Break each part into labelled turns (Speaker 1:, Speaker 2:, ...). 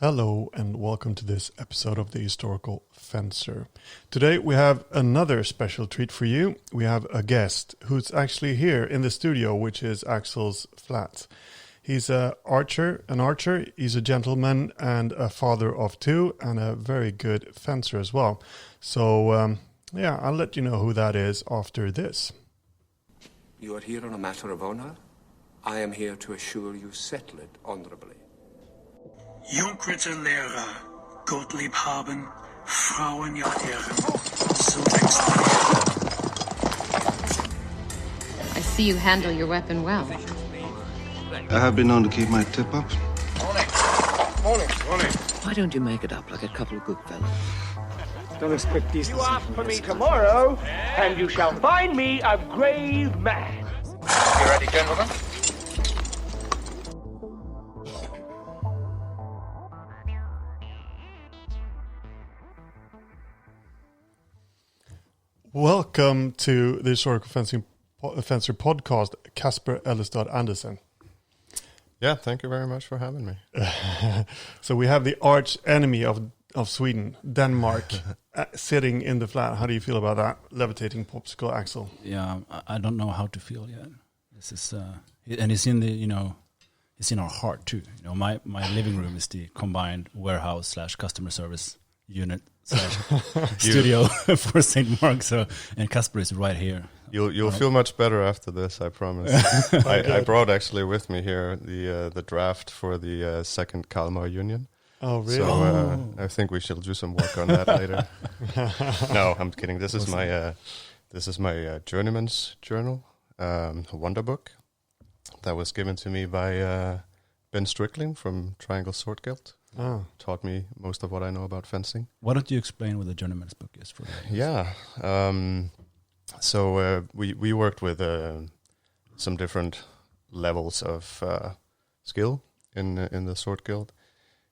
Speaker 1: Hello and welcome to this episode of The Historical Fencer. Today we have another special treat for you. We have a guest who's actually here in the studio, which is Axel's flat. He's an archer. He's a gentleman and a father of two and a very good fencer as well. So, I'll let you know who that is after this.
Speaker 2: You are here on a matter of honor. I am here to assure you settle it honorably.
Speaker 3: Junkritte Lehrer, Gottlieb haben, Frauen ja Herren, so wächst
Speaker 4: I see you handle your weapon well.
Speaker 5: I have been known to keep my tip up.
Speaker 2: Morning.
Speaker 6: Why don't you make it up like a couple of good fellows?
Speaker 3: Don't expect these.
Speaker 7: You ask for me tomorrow, and you shall find me a grave man.
Speaker 2: You ready, gentlemen?
Speaker 1: Welcome to the Historical Fencer podcast, Casper Ellestad-Andersen.
Speaker 8: Yeah, thank you very much for having me.
Speaker 1: So we have the arch enemy of Sweden, Denmark, sitting in the flat. How do you feel about that? Levitating popsicle, Axel.
Speaker 9: Yeah, I don't know how to feel yet. This is, and it's in the, it's in our heart too. My living room is the combined warehouse / customer service unit / studio for St. Mark. So, and Casper is right here.
Speaker 8: You'll feel much better after this, I promise. I brought actually with me here the draft for the second Kalmar Union.
Speaker 1: Oh, really?
Speaker 8: So I think we shall do some work on that later. No, I'm kidding. This is my journeyman's journal, a wonder book that was given to me by Ben Strickland from Triangle Sword Guild.
Speaker 1: Oh.
Speaker 8: Taught me most of what I know about fencing.
Speaker 9: Why don't you explain what the journeyman's book is for that?
Speaker 8: Yeah. So we worked with some different levels of skill in the Sword Guild.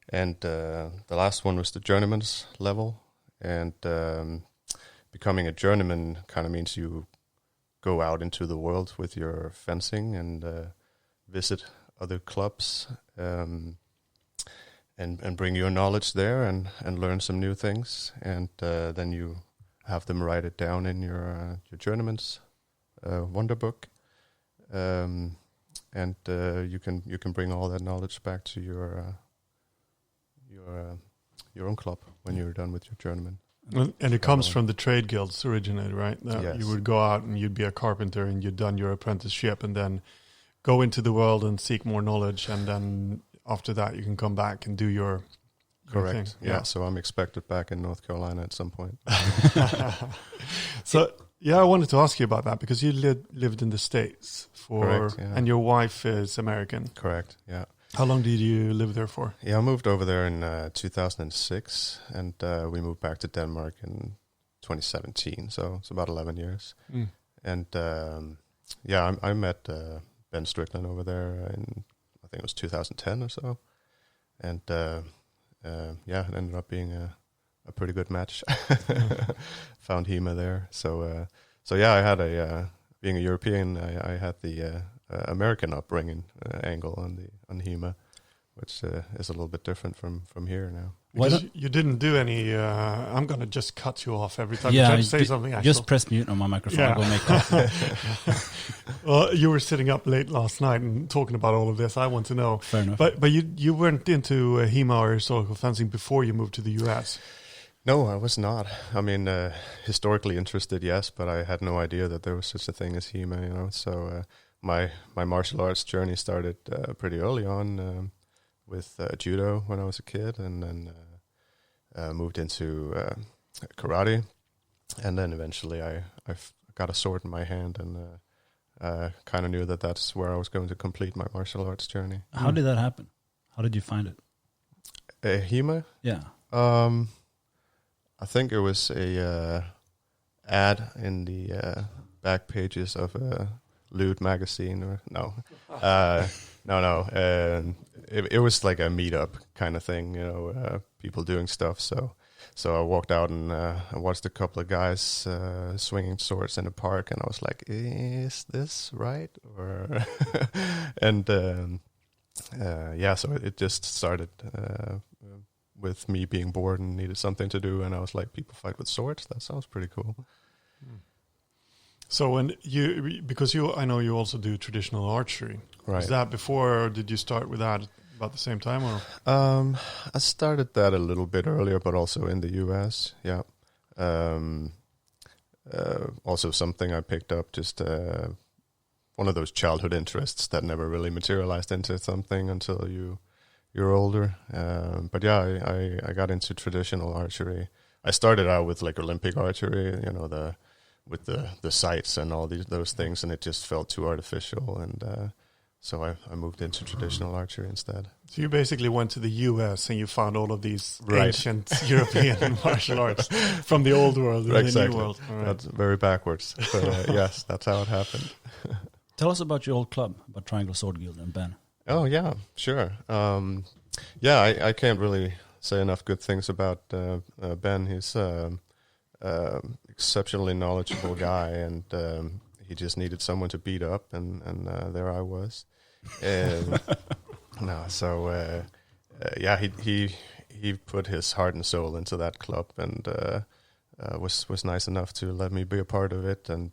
Speaker 8: And the last one was the journeyman's level. And becoming a journeyman kind of means you go out into the world with your fencing and visit other clubs and bring your knowledge there and learn some new things. And then you have them write it down in your journeyman's wonder book. And you can bring all that knowledge back to your own club when you're done with your journeyman.
Speaker 1: And it comes from the trade guilds originated, right? That
Speaker 8: Yes.
Speaker 1: You would go out and you'd be a carpenter and you'd done your apprenticeship and then go into the world and seek more knowledge. And then after that, you can come back and do your
Speaker 8: Correct.
Speaker 1: thing.
Speaker 8: Yeah. So I'm expected back in North Carolina at some point.
Speaker 1: So, I wanted to ask you about that because you lived in the States
Speaker 8: Correct, yeah.
Speaker 1: and your wife is American.
Speaker 8: Correct. Yeah.
Speaker 1: How long did you live there for?
Speaker 8: Yeah, I moved over there in 2006, and we moved back to Denmark in 2017. So it's about 11 years.
Speaker 1: Mm.
Speaker 8: And I met Ben Strickland over there in, I think it was 2010 or so. And it ended up being a pretty good match. Found HEMA there. So I had being a European, I had the American upbringing angle on HEMA, which is a little bit different from here now.
Speaker 1: Because you didn't do any. I'm going to just cut you off every time you try to say something. Axel.
Speaker 9: Just press mute on my microphone. I'll go make coffee.
Speaker 1: Well, you were sitting up late last night and talking about all of this. I want to know.
Speaker 9: Fair enough.
Speaker 1: But you weren't into HEMA or historical fencing before you moved to the US.
Speaker 8: No, I was not. I mean, historically interested, yes, but I had no idea that there was such a thing as HEMA. So my martial arts journey started pretty early on. With judo when I was a kid, and then moved into karate, and then eventually I got a sword in my hand, and kind of knew that that's where I was going to complete my martial arts journey.
Speaker 9: How did that happen? How did you find it?
Speaker 8: HEMA?
Speaker 9: Yeah.
Speaker 8: I think it was a ad in the back pages of a lewd magazine, or no. It was like a meetup kind of thing, people doing stuff. So I walked out and I watched a couple of guys swinging swords in the park, and I was like, "Is this right?" Or and so it just started with me being bored and needed something to do, and I was like, people fight with swords? That sounds pretty cool.
Speaker 1: So when I know you also do traditional archery.
Speaker 8: Right.
Speaker 1: Was that before, or did you start with that about the same time? Or
Speaker 8: I started that a little bit earlier, but also in the US. Yeah. Also something I picked up, just one of those childhood interests that never really materialized into something until you're older. But yeah, I got into traditional archery. I started out with like Olympic archery, with the sights and all those things, and it just felt too artificial, and so I moved into traditional archery instead.
Speaker 1: So you basically went to the US and you found all of these ancient European martial arts from the old world in the new world. Right.
Speaker 8: That's very backwards, but yes, that's how it happened.
Speaker 9: Tell us about your old club, about Triangle Sword Guild and Ben.
Speaker 8: Oh yeah, sure. I can't really say enough good things about Ben. He's exceptionally knowledgeable guy, and he just needed someone to beat up, and there I was. He put his heart and soul into that club, and was nice enough to let me be a part of it, and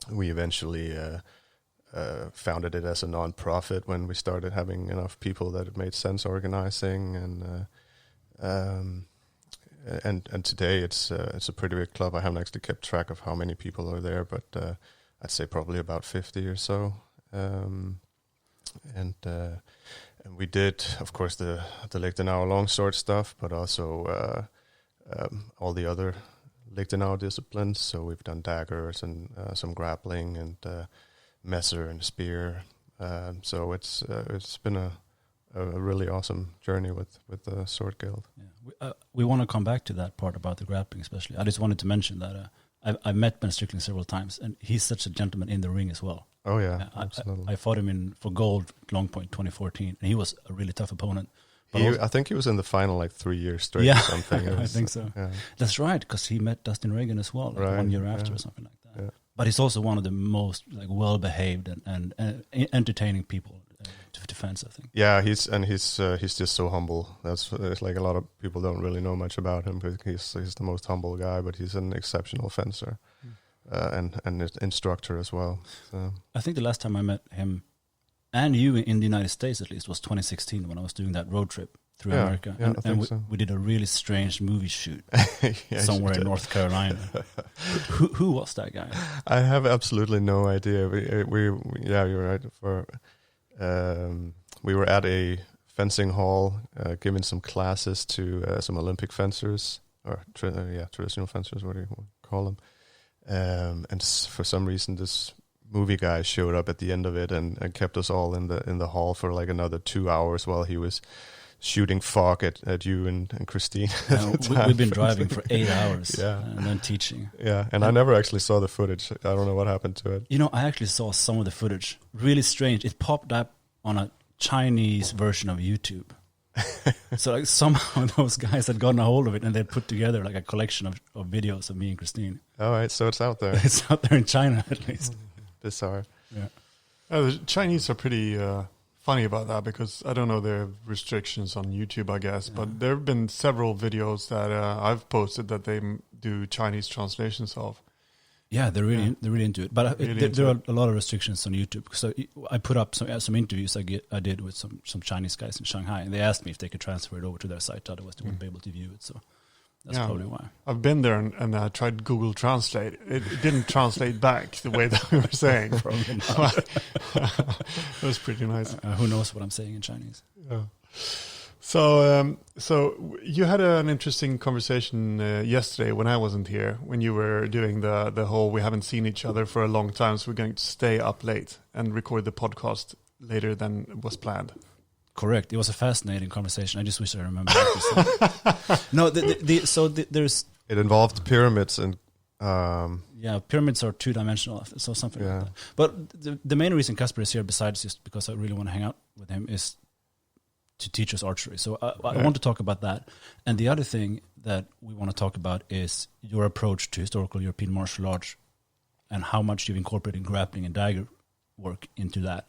Speaker 8: we eventually founded it as a non-profit when we started having enough people that it made sense organizing, and today it's a pretty big club. I haven't actually kept track of how many people are there, but I'd say probably about 50 or so. And we did, of course, the Lichtenauer longsword stuff, but also all the other Lichtenauer disciplines. So we've done daggers and some grappling and messer and spear. So it's been a really awesome journey with the Sword Guild.
Speaker 9: Yeah. We want to come back to that part about the grappling, especially. I just wanted to mention that I've met Ben Strickland several times, and he's such a gentleman in the ring as well.
Speaker 8: Oh yeah, absolutely.
Speaker 9: I fought him for gold Long Point 2014, and he was a really tough opponent.
Speaker 8: I think he was in the final like 3 years straight or something.
Speaker 9: I think so. Yeah. That's right, because he met Dustin Reagan as well, 1 year after or something like that. Yeah. But he's also one of the most well-behaved and entertaining people to fence, I think.
Speaker 8: Yeah, he's just so humble. It's like a lot of people don't really know much about him, because he's the most humble guy, but he's an exceptional fencer and an instructor as well. So.
Speaker 9: I think the last time I met him, and you in the United States at least, was 2016 when I was doing that road trip through America.
Speaker 8: Yeah,
Speaker 9: and we did a really strange movie shoot somewhere in North Carolina. Who was that guy?
Speaker 8: I have absolutely no idea. You're right. We were at a fencing hall, giving some classes to some Olympic fencers, or traditional fencers, what do you call them? And for some reason, this movie guy showed up at the end of it and kept us all in the hall for like another 2 hours while he was shooting fog at you and Christine.
Speaker 9: We've been driving for 8 hours and then teaching.
Speaker 8: Yeah, and I never actually saw the footage. I don't know what happened to it.
Speaker 9: I actually saw some of the footage. Really strange. It popped up on a Chinese version of YouTube. So like somehow those guys had gotten a hold of it and they put together like a collection of videos of me and Christine.
Speaker 8: All right, so it's out there.
Speaker 9: It's out there in China at least.
Speaker 8: Bizarre.
Speaker 9: Yeah.
Speaker 1: The Chinese are pretty funny about that, because I don't know their restrictions on YouTube, I guess, but there have been several videos that I've posted that they do Chinese translations of.
Speaker 9: Yeah, they're really into it. But there are a lot of restrictions on YouTube. So I put up some interviews I did with some Chinese guys in Shanghai, and they asked me if they could transfer it over to their site. Otherwise, they wouldn't be able to view it. So that's probably why.
Speaker 1: I've been there and I tried Google Translate. It didn't translate back the way that we were saying.
Speaker 9: Probably not.
Speaker 1: It was pretty nice.
Speaker 9: Who knows what I'm saying in Chinese?
Speaker 1: Yeah. So you had an interesting conversation yesterday when I wasn't here, when you were doing the whole we haven't seen each other for a long time, so we're going to stay up late and record the podcast later than was planned.
Speaker 9: Correct. It was a fascinating conversation. I just wish I remember what you said. There's...
Speaker 8: It involved pyramids and...
Speaker 9: pyramids are two-dimensional, so something like that. But the main reason Casper is here, besides just because I really want to hang out with him, is to teach us archery. So I want to talk about that. And the other thing that we want to talk about is your approach to historical European martial arts and how much you've incorporated grappling and dagger work into that.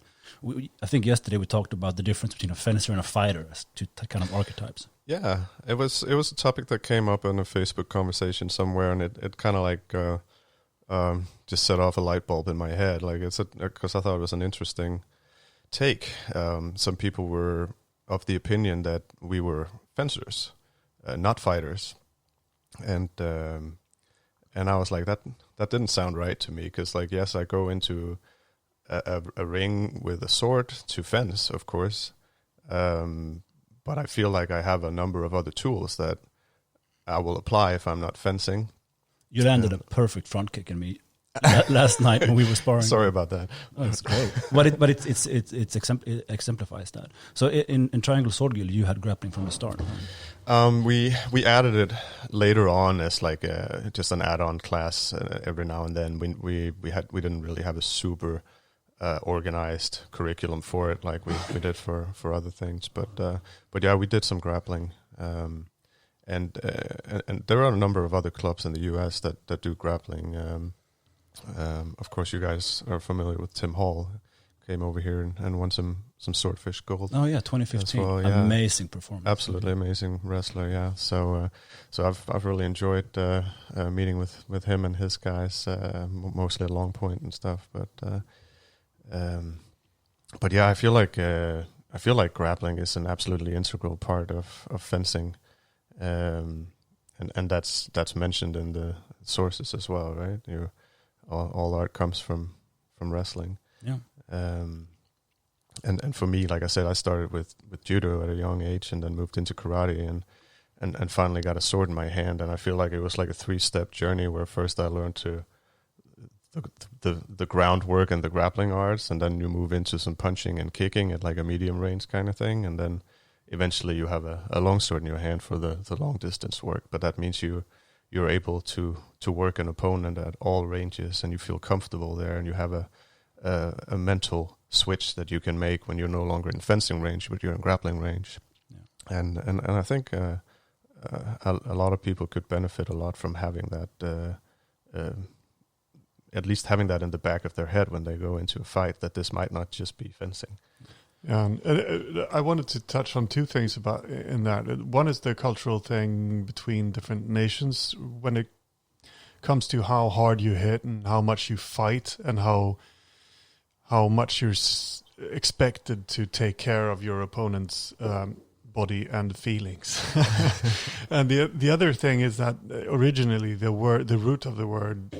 Speaker 9: I think yesterday we talked about the difference between a fencer and a fighter as two kind of archetypes.
Speaker 8: Yeah, it was a topic that came up in a Facebook conversation somewhere, and it kind of like just set off a light bulb in my head. Like because I thought it was an interesting take. Some people were of the opinion that we were fencers, not fighters, and I was like, that didn't sound right to me, because like, yes, I go into a ring with a sword to fence, of course, but I feel like I have a number of other tools that I will apply if I'm not fencing.
Speaker 9: You landed a perfect front kick in me last night when we were sparring.
Speaker 8: Sorry about that.
Speaker 9: Oh, that's great. But it exemplifies that. So in Triangle Sword Guild, you had grappling from the start.
Speaker 8: We added it later on as like just an add-on class every now and then. We didn't really have a super organized curriculum for it like we did for other things. But yeah, we did some grappling. And there are a number of other clubs in the U.S. that do grappling. Of course, you guys are familiar with Tim Hall. Came over here and won some Swordfish Gold.
Speaker 9: Oh yeah, 2015.
Speaker 8: Well, yeah.
Speaker 9: Amazing performance.
Speaker 8: Absolutely amazing wrestler. Yeah. So I've really enjoyed meeting with him and his guys, mostly at Long Point and stuff. But yeah, I feel like grappling is an absolutely integral part of fencing. And that's mentioned in the sources as well, right? All art comes from wrestling.
Speaker 9: Yeah.
Speaker 8: And for me, like I said, I started with judo at a young age, and then moved into karate, and finally got a sword in my hand. And I feel like it was like a 3-step journey, where first I learned the groundwork and the grappling arts, and then you move into some punching and kicking at like a medium range kind of thing, and then eventually you have a long sword in your hand for the long distance work. But that means you're able to work an opponent at all ranges, and you feel comfortable there, and you have a mental switch that you can make when you're no longer in fencing range, but you're in grappling range. Yeah. And I think a lot of people could benefit a lot from having that, at least having that in the back of their head when they go into a fight, that this might not just be fencing.
Speaker 1: Yeah, I wanted to touch on two things in that. One is the cultural thing between different nations when it comes to how hard you hit and how much you fight, and how much you're expected to take care of your opponent's body and feelings. And the other thing is that originally the root of the word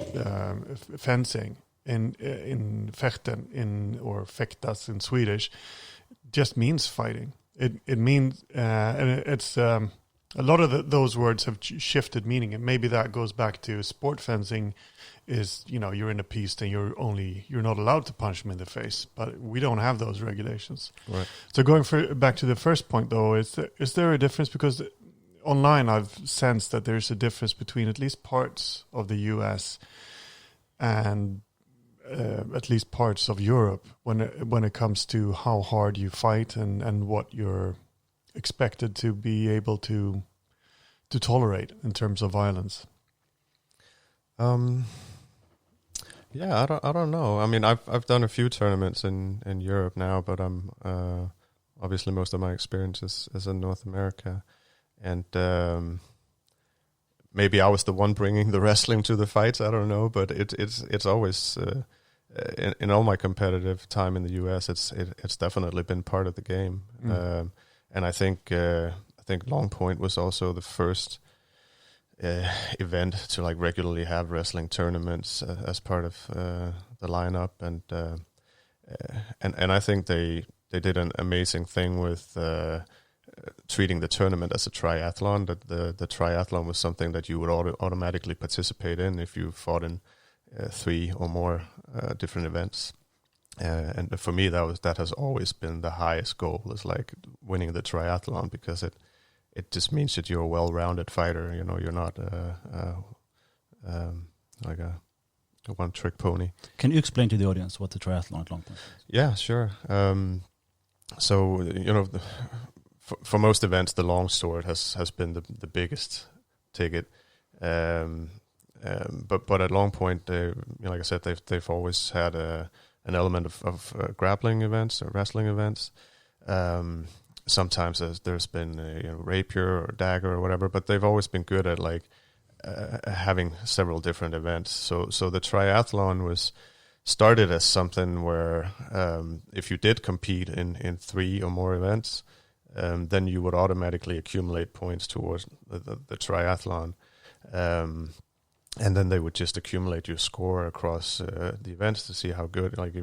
Speaker 1: fencing in fechten or fäktas in Swedish just means fighting. It means and it's a lot of those words have shifted meaning, and maybe that goes back to sport fencing. Is you're in a piste and you're not allowed to punch them in the face, but we don't have those regulations.
Speaker 8: Right.
Speaker 1: So going back to the first point though, is there a difference? Because online I've sensed that there's a difference between at least parts of the US and at least parts of Europe when it comes to how hard you fight and what you're expected to be able to tolerate in terms of violence.
Speaker 8: Yeah, I don't know. I mean, I've done a few tournaments in Europe now, but I'm obviously most of my experience is in North America, and maybe I was the one bringing the wrestling to the fights. I don't know, but it's always in all my competitive time in the US, it's definitely been part of the game, and I think Long Point was also the first event to like regularly have wrestling tournaments as part of the lineup, and I think they did an amazing thing with treating the tournament as a triathlon. That the triathlon was something that you would automatically participate in if you fought in 3 or more different events. And for me, that has always been the highest goal, is like winning the triathlon, because it just means that you're a well-rounded fighter. You're not like a one-trick pony.
Speaker 9: Can you explain to the audience what the triathlon at Long Point is?
Speaker 8: Yeah, sure. So for most events, the long sword has been the biggest ticket. But at Long Point, like I said, they've always had an element of grappling events or wrestling events. sometimes there's been rapier or dagger or whatever, but they've always been good at like having several different events. So the triathlon was started as something where if you did compete in 3 or more events, then you would automatically accumulate points towards the triathlon. And then they would just accumulate your score across the events to see how good. Like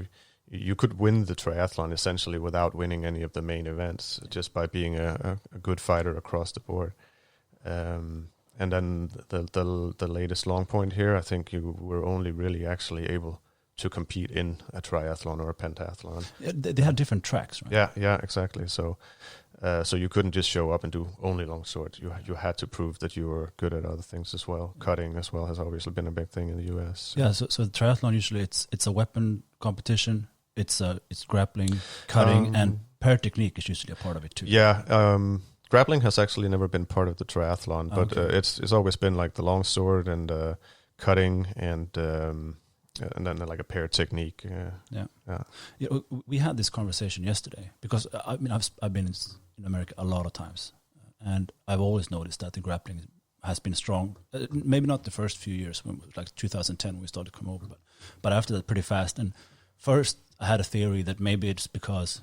Speaker 8: you could win the triathlon essentially without winning any of the main events, just by being a good fighter across the board. And then the latest long point here, I think you were only really actually able to compete in a triathlon or a pentathlon.
Speaker 9: Yeah, they had different tracks, right?
Speaker 8: Yeah, exactly. So you couldn't just show up and do only longsword. You had to prove that you were good at other things as well. Cutting as well has obviously been a big thing in the US.
Speaker 9: Yeah, so the triathlon usually it's a weapon competition. It's grappling, cutting, and pair technique is usually a part of it too.
Speaker 8: Yeah, grappling has actually never been part of the triathlon, but it's always been like the longsword and cutting and then like a pair technique.
Speaker 9: We had this conversation yesterday because I mean I've been in America a lot of times, and I've always noticed that the grappling has been strong. Maybe not the first few years, when like 2010 when we started to come over, but after that pretty fast. And first I had a theory that maybe it's because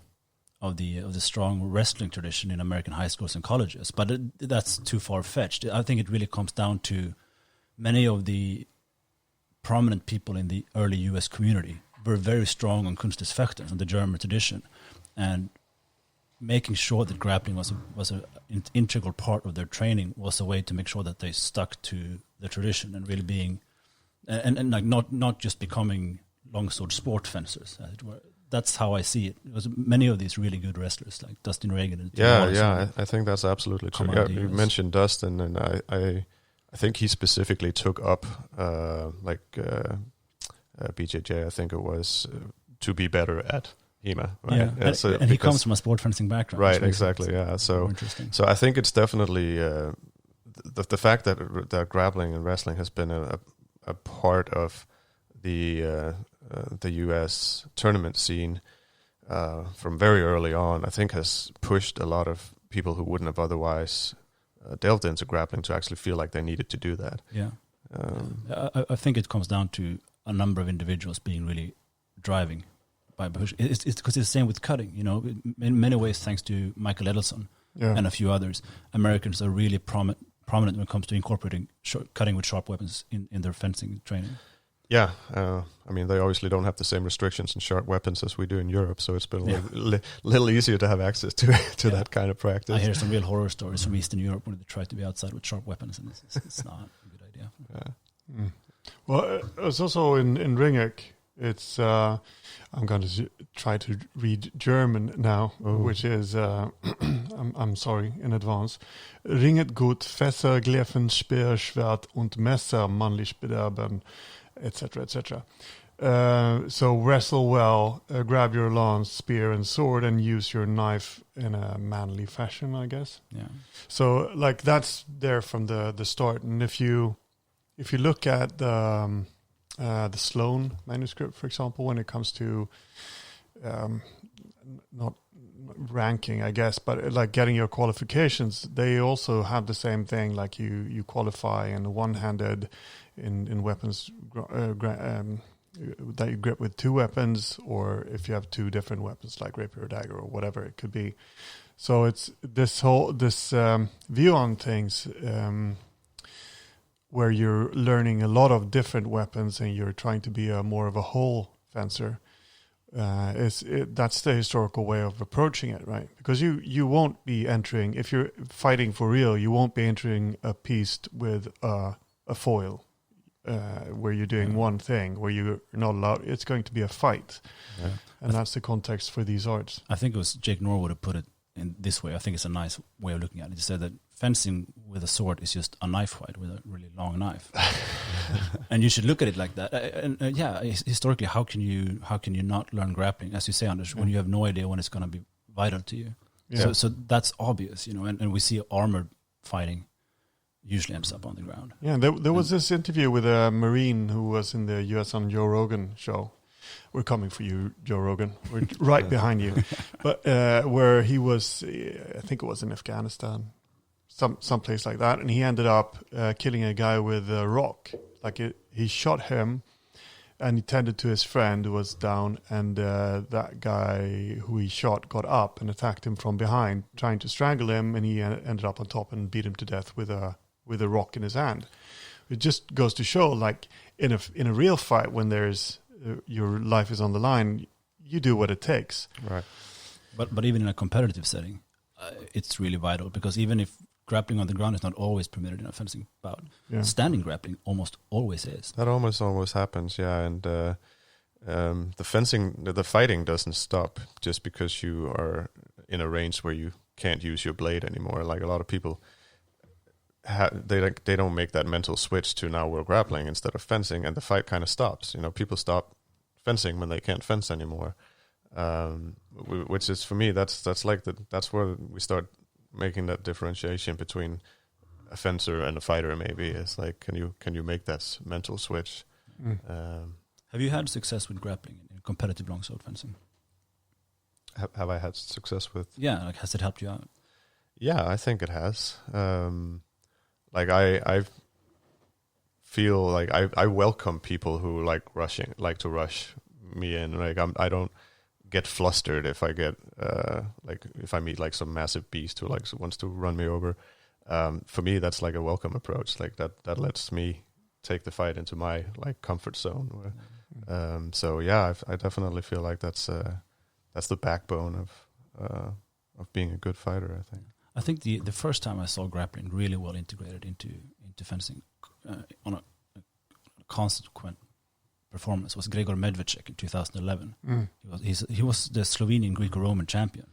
Speaker 9: of the strong wrestling tradition in American high schools and colleges, but that's too far-fetched. I think it really comes down to many of the prominent people in the early U.S. community were very strong on Kunstes Fechten, on the German tradition, and making sure that grappling was an integral part of their training was a way to make sure that they stuck to the tradition and really being and like not just becoming longsword sport fencers, as it were. That's how I see it. It was many of these really good wrestlers, like Dustin Reagan. And
Speaker 8: I think that's absolutely true. Yeah, you mentioned Dustin, and I think he specifically took up BJJ, I think it was, to be better at HEMA. Right?
Speaker 9: Yeah, and he comes from a sport fencing background.
Speaker 8: Right, exactly, yeah. So I think it's definitely the fact that grappling and wrestling has been a part of the U.S. tournament scene from very early on, I think has pushed a lot of people who wouldn't have otherwise delved into grappling to actually feel like they needed to do that.
Speaker 9: Yeah, I think it comes down to a number of individuals being really driving by push. It's because it's the same with cutting. You know, in many ways, thanks to Michael Edelson and a few others, Americans are really prominent when it comes to incorporating cutting with sharp weapons in their fencing training.
Speaker 8: Yeah, I mean, they obviously don't have the same restrictions and sharp weapons as we do in Europe, so it's been a little easier to have access to that kind of practice.
Speaker 9: I hear some real horror stories from Eastern Europe when they try to be outside with sharp weapons, and it's not a good idea.
Speaker 1: Yeah. Well, it's also in Ringek. It's I'm going to try to read German now, which is I'm sorry in advance. Ringet gut, Fässer, Gleffen, Speer, Schwert und Messer, mannlich bederben, etc., etc. So wrestle well, grab your lance, spear, and sword, and use your knife in a manly fashion, I guess.
Speaker 9: Yeah.
Speaker 1: So like that's there from the start, and if you look at the Sloan manuscript, for example, when it comes to not ranking, I guess, but like getting your qualifications, they also have the same thing. Like you qualify in one-handed in weapons that you grip with two weapons, or if you have two different weapons like rapier or dagger or whatever it could be. So it's this view on things where you're learning a lot of different weapons and you're trying to be more of a whole fencer. That's the historical way of approaching it, right? Because you won't be entering, if you're fighting for real, you won't be entering a piece with a foil where you're doing one thing, where you're not allowed. It's going to be a fight. Yeah. And that's the context for these arts.
Speaker 9: I think it was Jake Norwood who put it in this way. I think it's a nice way of looking at it. He said that fencing with a sword is just a knife fight with a really long knife. And you should look at it like that. Historically, how can you not learn grappling? As you say, Anders, when you have no idea when it's going to be vital to you. Yeah. So that's obvious, you know, and we see armored fighting usually ends up on the ground.
Speaker 1: Yeah, there was this interview with a Marine who was in the US on Joe Rogan show. We're coming for you, Joe Rogan. We're right behind you. But where he was, I think it was in Afghanistan, some place like that, and he ended up killing a guy with a rock. He shot him, and he tended to his friend who was down, and that guy who he shot got up and attacked him from behind, trying to strangle him, and he ended up on top and beat him to death with a rock in his hand. It just goes to show, like in a real fight, when there's your life is on the line, you do what it takes.
Speaker 8: Right.
Speaker 9: But even in a competitive setting, it's really vital, because even if grappling on the ground is not always permitted in a fencing bout, standing grappling almost always is.
Speaker 8: That almost happens, yeah. And the fighting doesn't stop just because you are in a range where you can't use your blade anymore. Like a lot of people, they don't make that mental switch to now we're grappling instead of fencing, and the fight kind of stops. People stop fencing when they can't fence anymore, which is, for me, that's where we start making that differentiation between a fencer and a fighter. Maybe it's like, can you make that mental switch?
Speaker 9: Have you had success with grappling in competitive longsword fencing?
Speaker 8: Have I had success with?
Speaker 9: Yeah, like, has it helped you out?
Speaker 8: Yeah, I think it has. I feel like I welcome people who like to rush me in. Like I don't get flustered if I get if I meet like some massive beast who like wants to run me over. For me, that's like a welcome approach. Like that lets me take the fight into my like comfort zone. So yeah, I definitely feel like that's the backbone of being a good fighter, I think.
Speaker 9: I think the first time I saw grappling really well integrated into fencing on a consequent performance was Gregor Medvedchuk in 2011. He was the Slovenian Greco-Roman champion,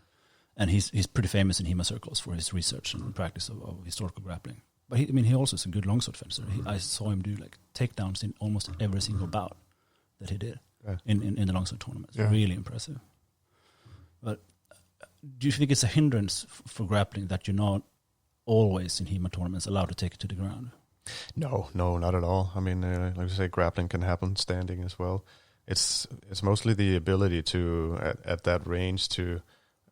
Speaker 9: and he's pretty famous in HEMA circles for his research and practice of historical grappling. But he also is a good longsword fencer. I saw him do like takedowns in almost every single bout that he did in the longsword tournaments. Yeah. Really impressive. But do you think it's a hindrance for grappling that you're not always in HEMA tournaments allowed to take it to the ground?
Speaker 8: No, not at all. I mean, like I say, grappling can happen standing as well. It's mostly the ability to at that range to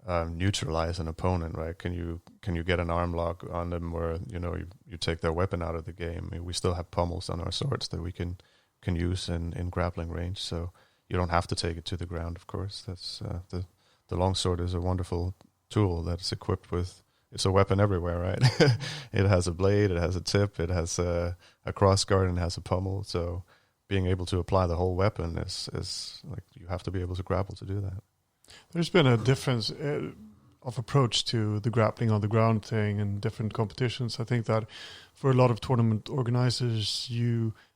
Speaker 8: neutralize an opponent, right? Can you get an arm lock on them where you take their weapon out of the game? I mean, we still have pommels on our swords that we can use in grappling range, so you don't have to take it to the ground. Of course, that's the longsword is a wonderful tool that's equipped with. It's a weapon everywhere, right? It has a blade, it has a tip, it has a crossguard, and it has a pommel. So being able to apply the whole weapon is like, you have to be able to grapple to do that.
Speaker 1: There's been a difference of approach to the grappling on the ground thing in different competitions. I think that for a lot of tournament organizers,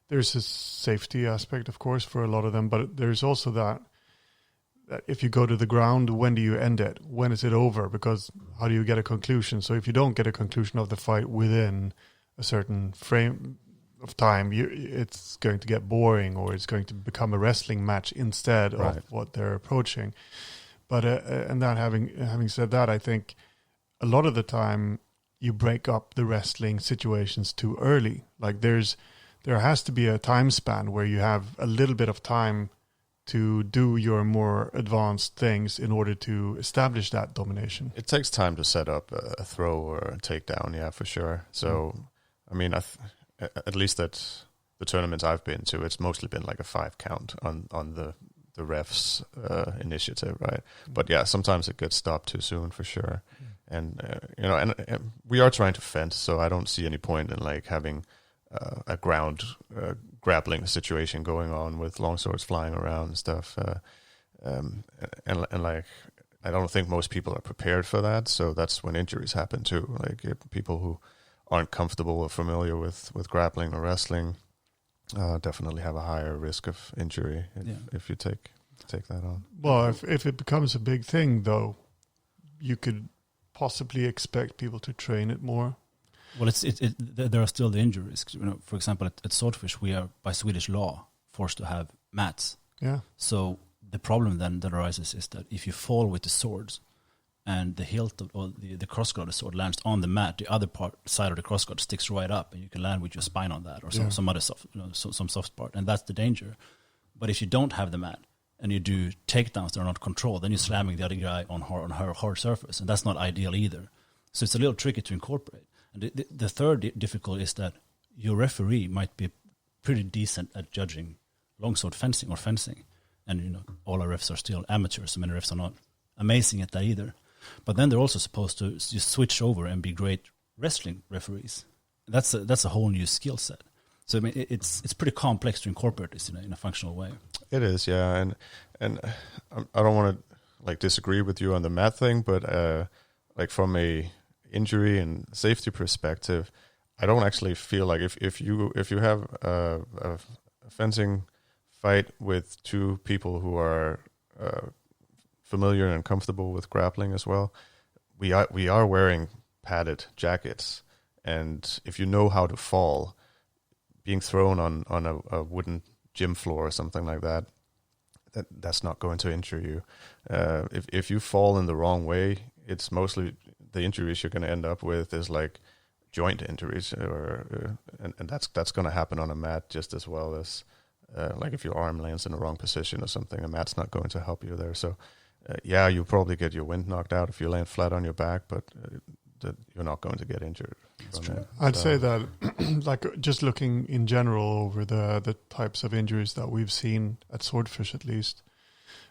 Speaker 1: there's a safety aspect, of course, for a lot of them, but there's also that if you go to the ground, when do you end it? When is it over? Because how do you get a conclusion? So if you don't get a conclusion of the fight within a certain frame of time, it's going to get boring, or it's going to become a wrestling match instead of what they're approaching. But and that having said that, I think a lot of the time you break up the wrestling situations too early. Like there has to be a time span where you have a little bit of time to do your more advanced things in order to establish that domination.
Speaker 8: It takes time to set up a throw or a takedown, yeah, for sure. So, I mean, at least at the tournaments I've been to, it's mostly been like a 5 count on the ref's initiative, right? But yeah, sometimes it gets stopped too soon, for sure. And and we are trying to fence, so I don't see any point in like having a ground grappling situation going on with longswords flying around and stuff, and like I don't think most people are prepared for that. So that's when injuries happen too. Like people who aren't comfortable or familiar with grappling or wrestling definitely have a higher risk of injury if you take that on.
Speaker 1: Well, if it becomes a big thing, though, you could possibly expect people to train it more.
Speaker 9: Well, there are still the injuries. For example, at Swordfish, we are by Swedish law forced to have mats.
Speaker 1: Yeah.
Speaker 9: So the problem then that arises is that if you fall with the swords, and the hilt or the crossguard of the sword lands on the mat, the other side of the crossguard sticks right up, and you can land with your spine on that, or some other soft, some soft part, and that's the danger. But if you don't have the mat, and you do takedowns that are not controlled, then you're slamming the other guy on her hard surface, and that's not ideal either. So it's a little tricky to incorporate. And the third difficulty is that your referee might be pretty decent at judging longsword fencing or fencing, and all our refs are still amateurs, so many refs are not amazing at that either. But then they're also supposed to just switch over and be great wrestling referees. That's a whole new skill set. So I mean, it's pretty complex to incorporate this in a functional way.
Speaker 8: It is, yeah, and I don't want to disagree with you on the mat thing, but from a injury and safety perspective, I don't actually feel like if you have a fencing fight with two people who are familiar and comfortable with grappling as well, we are wearing padded jackets, and if you know how to fall, being thrown on a wooden gym floor or something like that's not going to injure you. If you fall in the wrong way, it's mostly the injuries you're going to end up with is like joint injuries, and that's going to happen on a mat just as well as like if your arm lands in the wrong position or something. A mat's not going to help you there. So you probably get your wind knocked out if you land flat on your back, but you're not going to get injured.
Speaker 9: That's true.
Speaker 1: I'd say that, like, just looking in general over the types of injuries that we've seen at Swordfish, at least,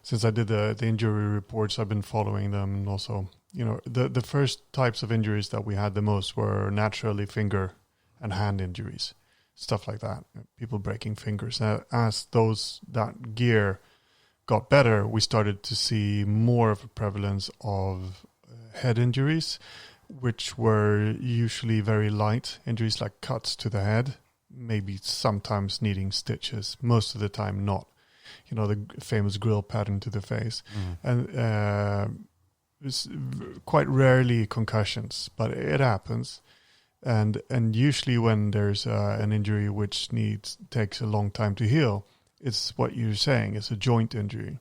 Speaker 1: since I did the injury reports, I've been following them, and also, the first types of injuries that we had the most were naturally finger and hand injuries, stuff like that, people breaking fingers. As that gear got better, we started to see more of a prevalence of head injuries, which were usually very light injuries, like cuts to the head, maybe sometimes needing stitches, most of the time not. The famous grill pattern to the face. And it's quite rarely concussions, but it happens. And usually when there's an injury which takes a long time to heal, it's what you're saying, it's a joint injury.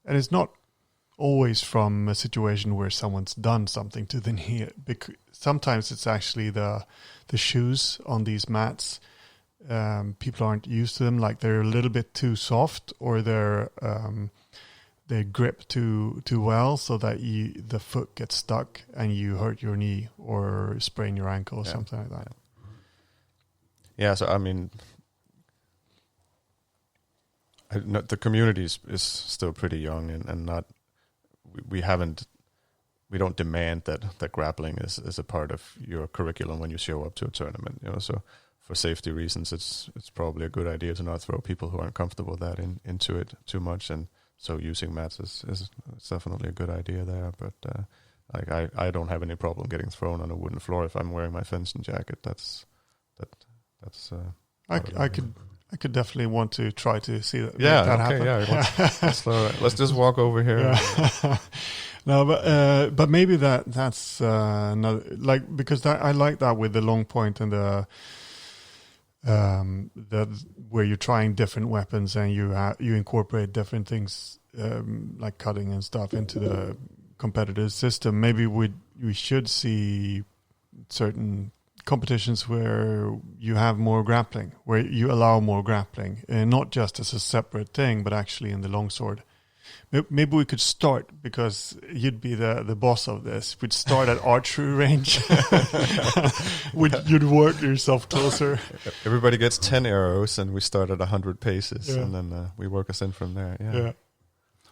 Speaker 1: And it's not always from a situation where someone's done something to the knee. Sometimes it's actually the shoes on these mats. People aren't used to them, like they're a little bit too soft, or they grip too well, so that the foot gets stuck and you hurt your knee or sprain your ankle or something like that.
Speaker 8: Yeah, so I mean, the community is still pretty young, and not. We don't demand that grappling is a part of your curriculum when you show up to a tournament. So for safety reasons, it's probably a good idea to not throw people who aren't comfortable with that into it too much. And so using mats is definitely a good idea there. But I don't have any problem getting thrown on a wooden floor if I'm wearing my fencing jacket.
Speaker 1: I could definitely want to try to see that.
Speaker 8: Yeah,
Speaker 1: that
Speaker 8: happen.
Speaker 1: Yeah.
Speaker 8: Let's just walk over here.
Speaker 1: Yeah. No, but maybe that's another, like, because I like that with the long point and the where you're trying different weapons and you incorporate different things like cutting and stuff into the competitive system. Maybe we should see certain competitions where you have more grappling, where you allow more grappling, and not just as a separate thing, but actually in the longsword. Maybe we could start, because you'd be the boss of this. We'd start at archery range. You'd work yourself closer.
Speaker 8: Everybody gets 10 arrows, and we start at 100 paces, and then we work us in from there. Yeah.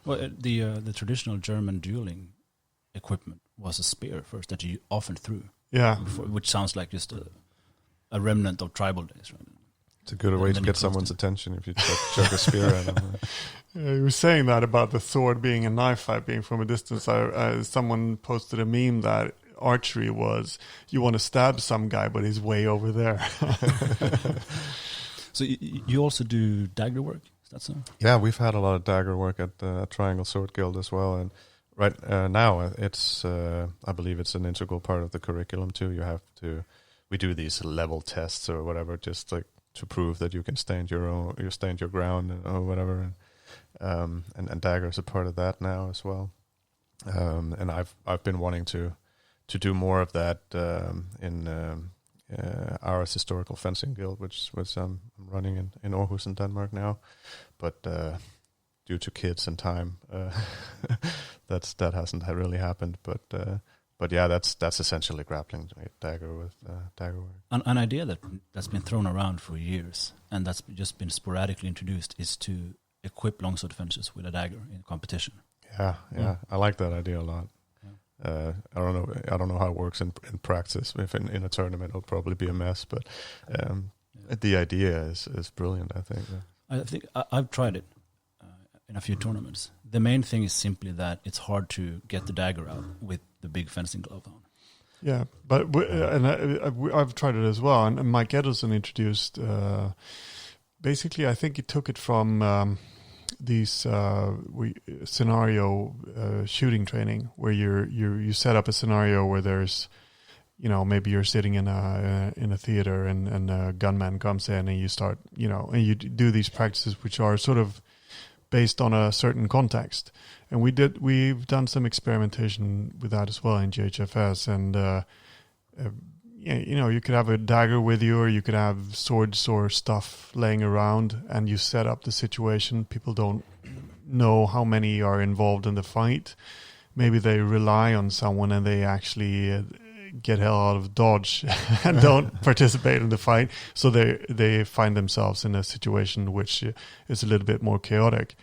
Speaker 9: Well, the traditional German dueling equipment was a spear first that you often threw.
Speaker 1: Yeah,
Speaker 9: which sounds like just a remnant of tribal days, right?
Speaker 8: It's a good way to get someone's attention if you chuck a spear at them.
Speaker 1: You were saying that about the sword being a knife fight, being from a distance. Someone posted a meme that archery was, you want to stab some guy, but he's way over there.
Speaker 9: So you also do dagger work? Is that so?
Speaker 8: Yeah, we've had a lot of dagger work at the Triangle Sword Guild as well, and right now it's I believe it's an integral part of the curriculum too. We do these level tests or whatever, just like to prove that you can stand your ground or whatever, and dagger is a part of that now as well. And I've been wanting to do more of that in our historical fencing guild, which I'm running in Aarhus in Denmark now. But due to kids and time, that hasn't really happened. But yeah, that's essentially grappling dagger with dagger work.
Speaker 9: An idea that's been thrown around for years and that's just been sporadically introduced is to equip longsword fencers with a dagger in competition.
Speaker 8: Yeah, I like that idea a lot. I don't know how it works in practice. If in a tournament, it'll probably be a mess. But the idea is brilliant. I think.
Speaker 9: I think I've tried it in a few tournaments. The main thing is simply that it's hard to get the dagger out with the big fencing glove on.
Speaker 1: Yeah, but I've tried it as well. And Mike Edelson introduced. Basically, I think he took it from. These scenario shooting training where you set up a scenario where there's, maybe you're sitting in a theater and a gunman comes in and you start, and you do these practices which are sort of based on a certain context. And we've done some experimentation with that as well in GHFS. And you could have a dagger with you, or you could have swords or stuff laying around, and you set up the situation. People don't know how many are involved in the fight. Maybe they rely on someone and they actually get hell out of dodge and don't participate in the fight. So they find themselves in a situation which is a little bit more chaotic.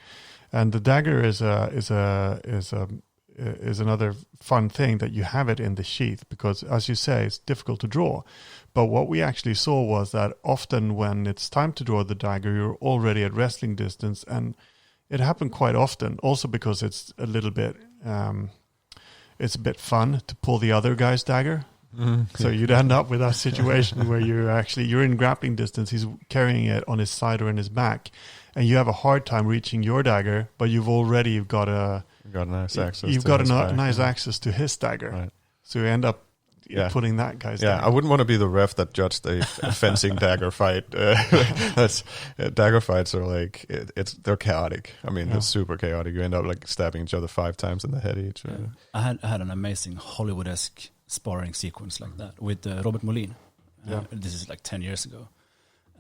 Speaker 1: And the dagger is another fun thing that you have it in the sheath, because as you say, it's difficult to draw. But what we actually saw was that often when it's time to draw the dagger, you're already at wrestling distance, and it happened quite often also because it's a little bit it's a bit fun to pull the other guy's dagger. So you'd end up with that situation where you're in grappling distance, he's carrying it on his side or in his back, and you have a hard time reaching your dagger, but you've got nice access. You've got nice access to his dagger, right? So you end up putting that guy's dagger.
Speaker 8: I wouldn't want to be the ref that judged a fencing dagger fight. Dagger fights are like they're chaotic. I mean, it's super chaotic. You end up like stabbing each other 5 times in the head each.
Speaker 9: I had an amazing Hollywood-esque sparring sequence like that with Robert Molin. This is like 10 years ago.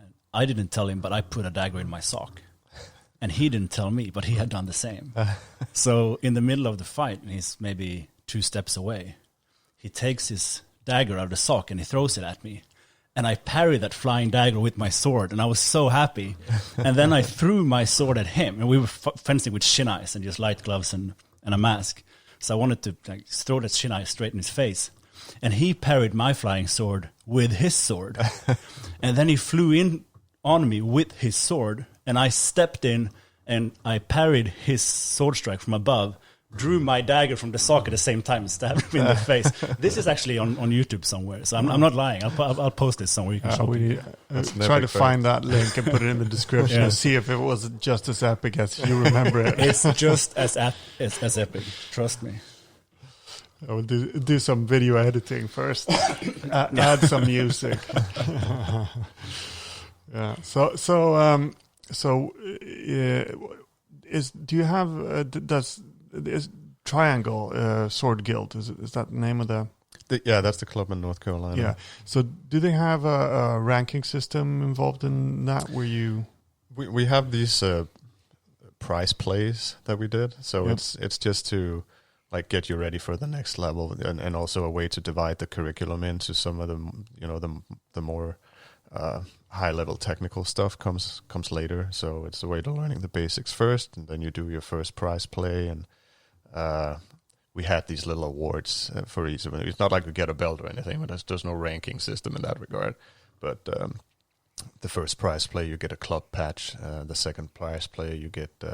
Speaker 9: And I didn't tell him, but I put a dagger in my sock. And he didn't tell me, but he had done the same. So in the middle of the fight, and he's maybe 2 steps away, he takes his dagger out of the sock and he throws it at me. And I parry that flying dagger with my sword, and I was so happy. And then I threw my sword at him, and we were fencing with shin eyes and just light gloves and a mask. So I wanted to throw that shin eye straight in his face. And he parried my flying sword with his sword. And then he flew in on me with his sword, and I stepped in and I parried his sword strike from above, drew my dagger from the sock at the same time and stabbed him in the face. This is actually on YouTube somewhere, so I'm not lying. I'll post this somewhere. You can
Speaker 1: try to find that link and put it in the description and see if it was just as epic as you remember it.
Speaker 9: It's just as epic, trust me.
Speaker 1: I will do some video editing first. Add some music. Yeah. Do you have is Triangle Sword Guild? Is that the name of the?
Speaker 8: That's the club in North Carolina.
Speaker 1: Yeah. So do they have a ranking system involved in that? Where you?
Speaker 8: We have these prize plays that we did. So it's just to like get you ready for the next level, and also a way to divide the curriculum into some of the more high level technical stuff comes later. So it's a way to learning the basics first, and then you do your first prize play. And we had these little awards for each of them. It's not like we get a belt or anything, but there's no ranking system in that regard. But the first prize play, you get a club patch. The second prize play, you get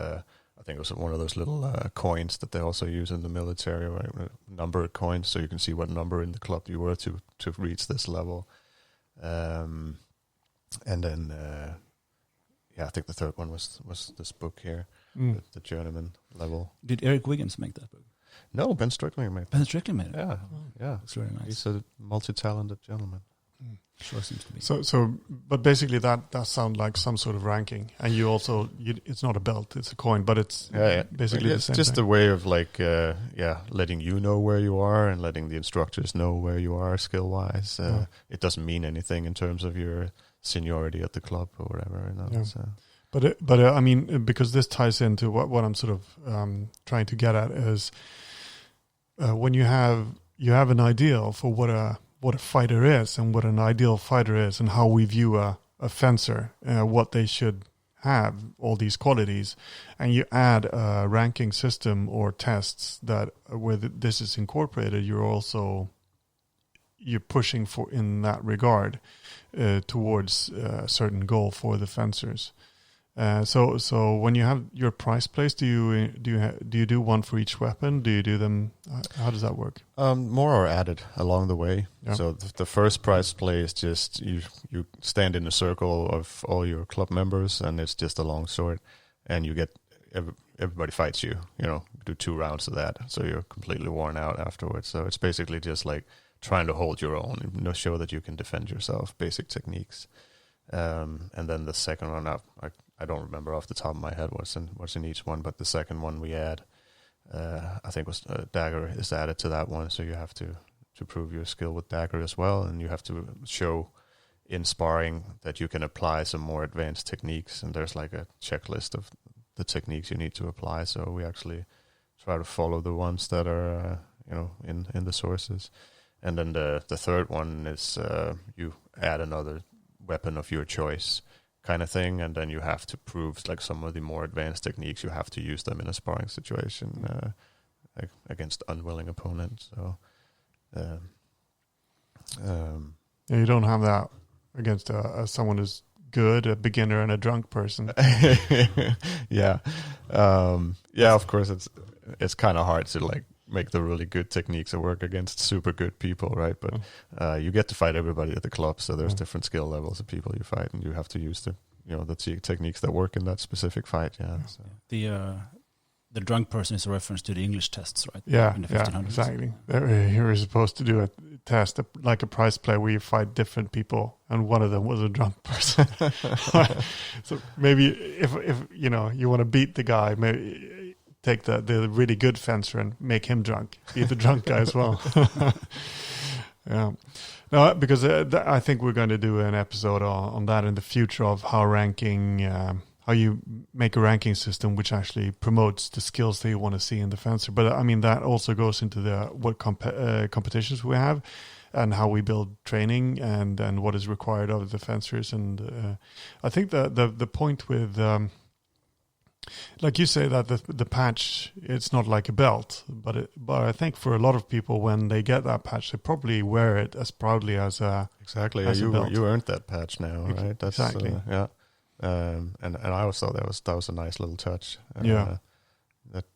Speaker 8: I think it was one of those little coins that they also use in the military, right? Numbered coins, so you can see what number in the club you were to reach this level. And then, I think the third one was this book here, the journeyman level.
Speaker 9: Did Eric Wiggins make that book?
Speaker 8: No, Ben Strickland made it.
Speaker 9: Ben Strickland made it?
Speaker 8: Yeah.
Speaker 9: It's very nice.
Speaker 8: He's a multi-talented gentleman.
Speaker 9: Sure seems to be.
Speaker 1: So, but basically that does sound like some sort of ranking, and you also it's not a belt, it's a coin, but it's basically the same
Speaker 8: just
Speaker 1: thing.
Speaker 8: a way of like letting you know where you are and letting the instructors know where you are skill wise. It doesn't mean anything in terms of your seniority at the club or whatever. So.
Speaker 1: But I mean, because this ties into what I'm sort of trying to get at is when you have an ideal for what a fighter is and what an ideal fighter is and how we view a fencer, what they should have, all these qualities, and you add a ranking system or tests that where this is incorporated, you're pushing for in that regard towards a certain goal for the fencers. So when you have your prize plays, do you do one for each weapon? Do you do them? How does that work?
Speaker 8: More are added along the way.
Speaker 1: Yeah.
Speaker 8: So the first prize play is just you stand in a circle of all your club members, and it's just a long sword, and you get everybody fights you. Do 2 rounds of that, so you're completely worn out afterwards. So it's basically just like trying to hold your own, show that you can defend yourself. Basic techniques, and then the second one up. I don't remember off the top of my head what's in each one, but the second one we add, I think was Dagger is added to that one, so you have to prove your skill with Dagger as well, and you have to show in sparring that you can apply some more advanced techniques, and there's like a checklist of the techniques you need to apply, so we actually try to follow the ones that are in the sources. And then the third one is you add another weapon of your choice, kind of thing, and then you have to prove like some of the more advanced techniques. You have to use them in a sparring situation against unwilling opponents. So
Speaker 1: you don't have that against someone who's good, a beginner, and a drunk person.
Speaker 8: Yeah, of course it's kind of hard to like make the really good techniques that work against super good people, right? But you get to fight everybody at the club, so there's different skill levels of people you fight, and you have to use the techniques that work in that specific fight. Yeah. So.
Speaker 9: The drunk person is a reference to the English tests, right?
Speaker 1: Yeah,
Speaker 9: in the 1500s.
Speaker 1: Exactly. You were supposed to do a test, like a prize play, where you fight different people, and one of them was a drunk person. So maybe if you want to beat the guy, maybe take the really good fencer and make him drunk. Beat the drunk guy as well. Yeah. No, because I think we're going to do an episode on that in the future of how ranking, how you make a ranking system which actually promotes the skills that you want to see in the fencer. But I mean, that also goes into what competitions we have and how we build training and what is required of the fencers. And I think the point with... like you say that the patch, it's not like a belt, but I think for a lot of people, when they get that patch, they probably wear it as proudly as a
Speaker 8: exactly.
Speaker 1: As a belt.
Speaker 8: You earned that patch now, right? That's,
Speaker 1: exactly.
Speaker 8: Yeah. And I always thought that was a nice little touch.
Speaker 1: Yeah.
Speaker 8: That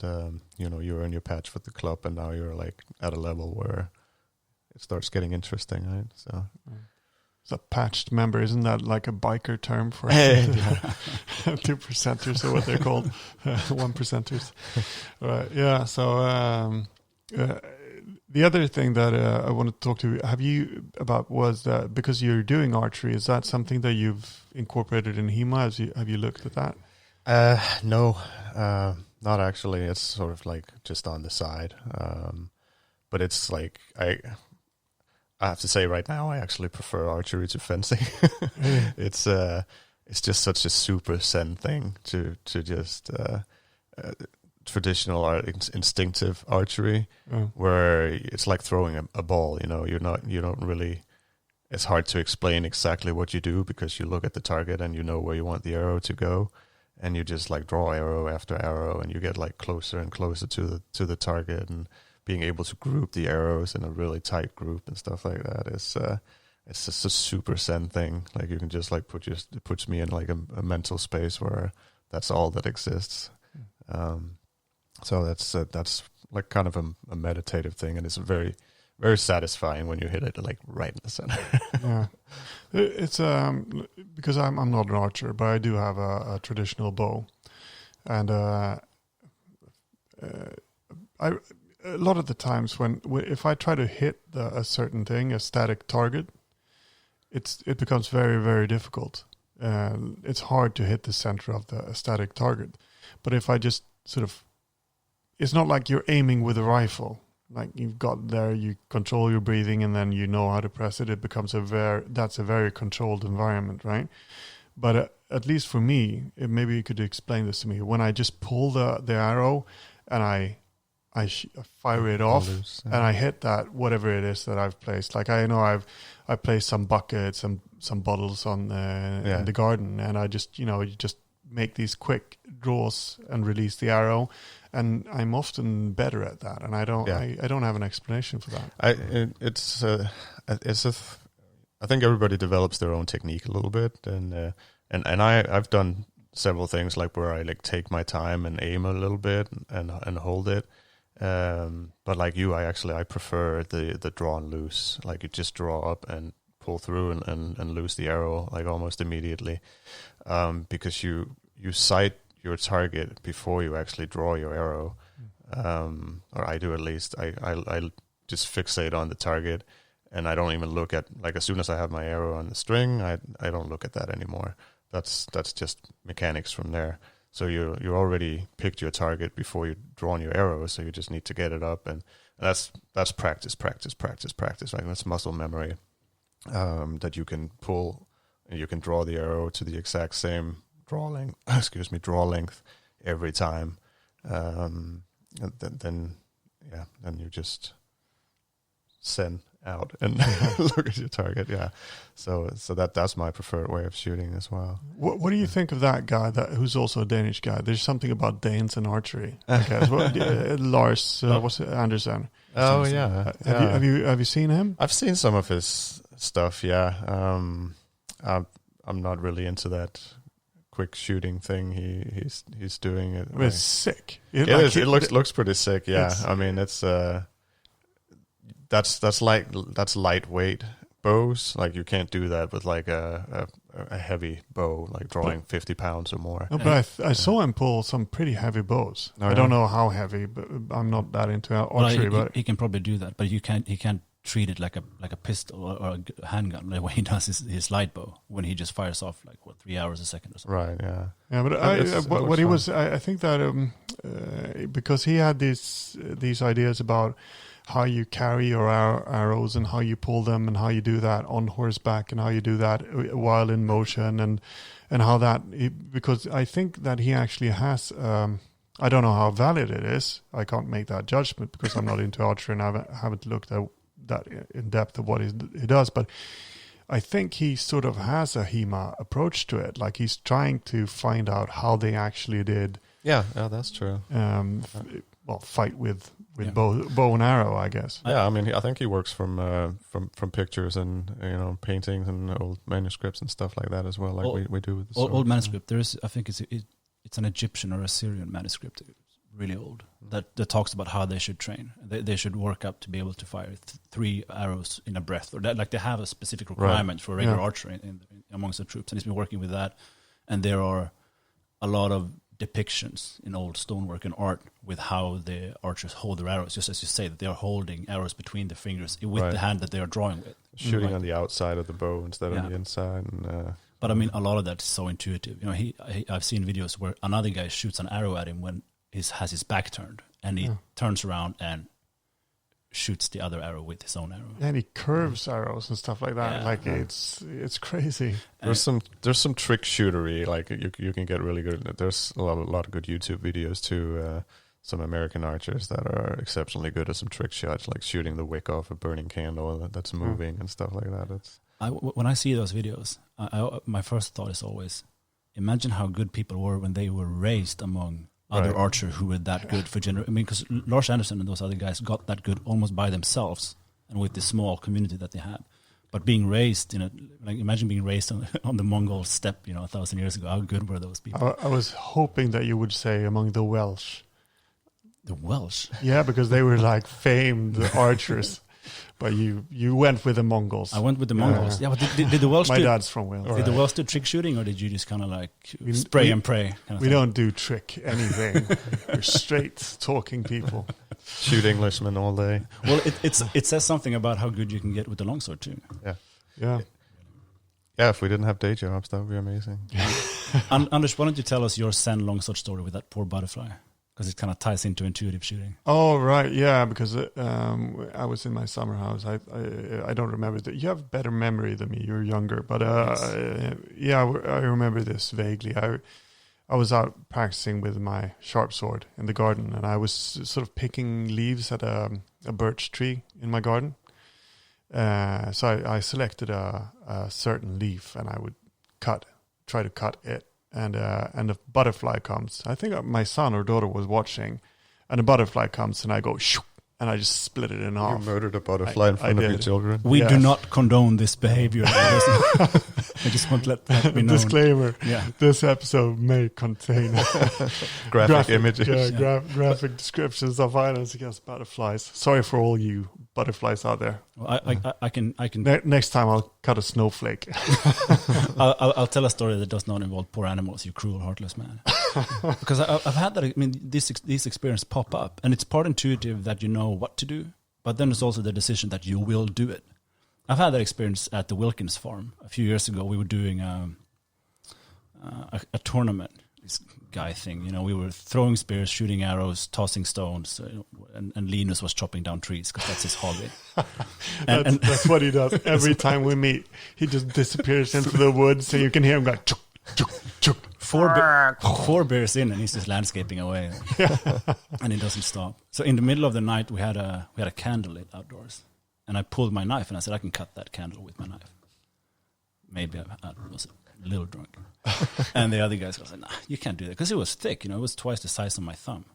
Speaker 8: you earn your patch with the club, and now you're like at a level where it starts getting interesting, right? So.
Speaker 1: It's a patched member, isn't that like a biker term for 2%ers or what they're called, 1%ers? Right. Yeah. So the other thing that I wanted to talk to you about was that because you're doing archery, is that something that you've incorporated in HEMA? Have you looked at that?
Speaker 8: No, not actually. It's sort of like just on the side, but it's like I have to say right now, I actually prefer archery to fencing. It's just such a super zen thing to just traditional instinctive archery, where it's like throwing a ball. You don't really. It's hard to explain exactly what you do because you look at the target and you know where you want the arrow to go, and you just like draw arrow after arrow, and you get like closer and closer to the target, and being able to group the arrows in a really tight group and stuff like that is it's just a super zen thing. Like you can just like it puts me in like a mental space where that's all that exists. So that's like kind of a meditative thing, and it's very, very satisfying when you hit it like right in the center.
Speaker 1: Yeah, it's because I'm not an archer, but I do have a traditional bow, and a lot of the times if I try to hit a certain thing, a static target, it becomes very, very difficult. It's hard to hit the center of the static target. But if I just sort of, it's not like you're aiming with a rifle. Like you've got there, you control your breathing, and then you know how to press it. It becomes that's a very controlled environment, right? But at least for me, maybe you could explain this to me. When I just pull the arrow and I fire it off and I hit that whatever it is that I've placed. Like I know I placed some buckets and some bottles on in the garden, and I just you just make these quick draws and release the arrow, and I'm often better at that, and I don't have an explanation for that.
Speaker 8: I think everybody develops their own technique a little bit, and I've done several things like where I like take my time and aim a little bit and hold it. But like you, I prefer the draw and loose. Like you just draw up and pull through and loose the arrow like almost immediately, because you sight your target before you actually draw your arrow, or I do at least. I just fixate on the target, and I don't even look at, like, as soon as I have my arrow on the string, I don't look at that anymore. That's just mechanics from there. So you already picked your target before you drawn your arrow, so you just need to get it up, and that's practice. Like that's muscle memory, that you can pull and you can draw the arrow to the exact same draw length every time. And then you just send out and look at your target. Yeah, so that's my preferred way of shooting as well.
Speaker 1: What do you think of that guy who's also a Danish guy? There's something about Danes and archery. Okay, Lars Anderson.
Speaker 8: Oh yeah.
Speaker 1: Have you seen him?
Speaker 8: I've seen some of his stuff. Yeah, I'm not really into that quick shooting thing he's doing.
Speaker 1: It's sick.
Speaker 8: It looks pretty sick. Yeah, I mean it's. That's lightweight bows. Like you can't do that with like a heavy bow, like drawing 50 pounds or more.
Speaker 1: No, but I saw him pull some pretty heavy bows. I don't know how heavy, but I'm not that into archery. But
Speaker 9: he can probably do that, but he can't treat it like a pistol or a handgun the way he does his light bow when he just fires off like 3 hours a second or something.
Speaker 8: Right. Yeah.
Speaker 1: Yeah, but what he was, I think that because he had these ideas about how you carry your arrows and how you pull them and how you do that on horseback and how you do that while in motion and how that, because I think that he actually has, I don't know how valid it is. I can't make that judgment because I'm not into archery and I haven't looked at that in depth of what he does, but I think he sort of has a HEMA approach to it. Like he's trying to find out how they actually did.
Speaker 8: Yeah, that's true.
Speaker 1: Fight with bow and arrow, I guess.
Speaker 8: Yeah, I mean, I think he works from pictures and paintings and old manuscripts and stuff like that as well, like we do with the sword.
Speaker 9: Old manuscript. There is, I think it's an Egyptian or Assyrian manuscript, really old, that talks about how they should train. They should work up to be able to fire 3 arrows in a breath, or that, like they have a specific requirement for regular archery amongst the troops, and he's been working with that. And there are a lot of depictions in old stonework and art with how the archers hold their arrows, just as you say, that they are holding arrows between the fingers with the hand that they are drawing with.
Speaker 8: Shooting on the outside of the bow instead of the inside. And,
Speaker 9: but I mean, a lot of that is so intuitive. I've seen videos where another guy shoots an arrow at him when he has his back turned, and he turns around and shoots the other arrow with his own arrow.
Speaker 1: And he curves arrows and stuff like that. It's crazy.
Speaker 8: There's some trick shootery. Like you can get really good. There's a lot of good YouTube videos too. Some American archers that are exceptionally good at some trick shots, like shooting the wick off a burning candle that's moving and stuff like that.
Speaker 9: When I see those videos, my first thought is always, imagine how good people were when they were raised among other archers who were that good for I mean, because Lars Anderson and those other guys got that good almost by themselves and with the small community that they have. But being raised imagine being raised on the Mongol steppe, 1,000 years ago. How good were those people?
Speaker 1: I was hoping that you would say among the Welsh.
Speaker 9: The Welsh?
Speaker 1: Yeah, because they were like famed archers. But you went with the Mongols.
Speaker 9: I went with the Mongols. Yeah, but did the Welsh
Speaker 1: My dad's from Wales.
Speaker 9: Did the Welsh do trick shooting, or did you just kind of like spray and pray?
Speaker 1: We don't do trick anything. We're straight talking people.
Speaker 8: Shoot Englishmen all day.
Speaker 9: Well, it says something about how good you can get with the longsword too.
Speaker 1: Yeah.
Speaker 8: Yeah, if we didn't have day jobs, that would be amazing.
Speaker 9: Anders, why don't you tell us your Zen longsword story with that poor butterfly? because it kind of ties into intuitive shooting.
Speaker 1: Oh right, yeah. Because I was in my summer house. I don't remember that. You have better memory than me. You're younger, but yeah, I remember this vaguely. I was out practicing with my sharp sword in the garden, and I was sort of picking leaves at a birch tree in my garden. So I selected a certain leaf, and I would try to cut it, and a butterfly comes. I think my son or daughter was watching, and a butterfly comes, and I go shoo, and I just split it in half.
Speaker 8: You murdered a butterfly in front of your children.
Speaker 9: We do not condone this behavior. I just want to let that be known.
Speaker 1: Disclaimer:
Speaker 9: yeah.
Speaker 1: This episode may contain
Speaker 8: graphic images,
Speaker 1: graphic descriptions of violence against butterflies. Sorry for all you butterflies out there.
Speaker 9: Well, I can.
Speaker 1: Next time I'll cut a snowflake.
Speaker 9: I'll tell a story that does not involve poor animals. You cruel, heartless man. Because I've had that. I mean, these experiences pop up, and it's part intuitive that you know what to do, but then there's also the decision that you will do it. I've had that experience at the Wilkins farm a few years ago. We were doing a tournament, this guy thing. We were throwing spears, shooting arrows, tossing stones, and Linus was chopping down trees because that's his hobby.
Speaker 1: That's what he does every time we meet. He just disappears into the woods, and you can hear him go chuk, chuk, chuk.
Speaker 9: 4 beers in, and he's just landscaping away, and he doesn't stop. So in the middle of the night, we had a candle lit outdoors, and I pulled my knife, and I said, I can cut that candle with my knife. Maybe I was a little drunk. And the other guys was like, nah, you can't do that, because it was thick. It was twice the size of my thumb,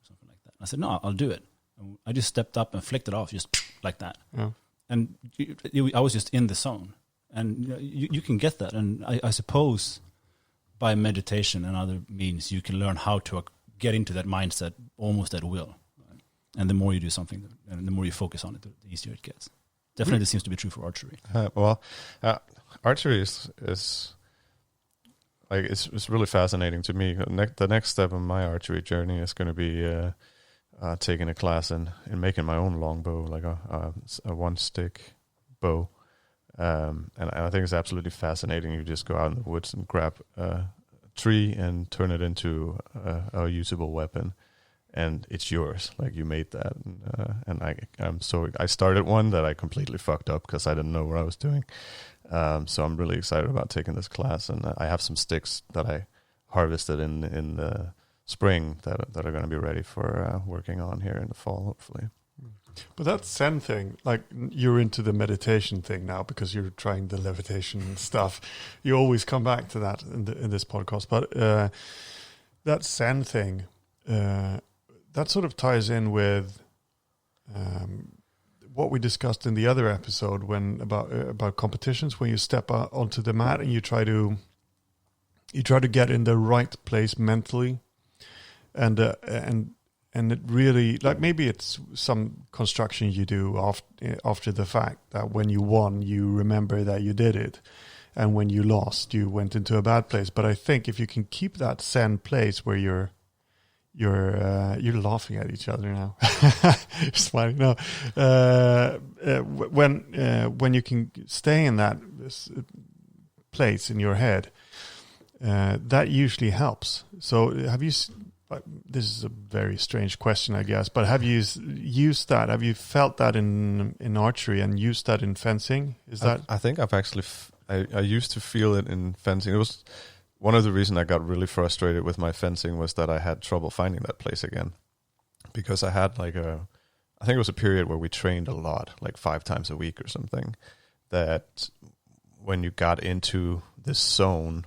Speaker 9: something like that. I said, no, I'll do it. And I just stepped up and flicked it off, just like that. Yeah. And I was just in the zone, and you can get that. And I suppose by meditation and other means, you can learn how to get into that mindset almost at will. And the more you do something, and the more you focus on it, the easier it gets. Definitely seems to be true for archery.
Speaker 8: Archery is like it's really fascinating to me. The next step in my archery journey is going to be taking a class in making my own longbow, like a one-stick bow. And I think it's absolutely fascinating. You just go out in the woods and grab a tree and turn it into a usable weapon, and it's yours. Like, you made that, and I started one that I completely fucked up because I didn't know what I was doing. So I'm really excited about taking this class, and I have some sticks that I harvested in the spring that are going to be ready for working on here in the fall, hopefully.
Speaker 1: But that Zen thing, like, you're into the meditation thing now because you're trying the levitation stuff. You always come back to that in this podcast. But that Zen thing, that sort of ties in with what we discussed in the other episode about competitions, when you step out onto the mat and you try to get in the right place mentally, and it really, like, maybe it's some construction you do after the fact, that when you won, you remember that you did it, and when you lost, you went into a bad place. But I think if you can keep that Zen place where you're laughing at each other now, you're smiling. No, when you can stay in that place in your head, that usually helps. So have you? This is a very strange question, I guess, but have you used that? Have you felt that in archery and used that in fencing?
Speaker 8: I think I've actually I used to feel it in fencing. It was one of the reasons I got really frustrated with my fencing, was that I had trouble finding that place again, because I had I think it was a period where we trained a lot, like 5 times a week or something, that when you got into this zone,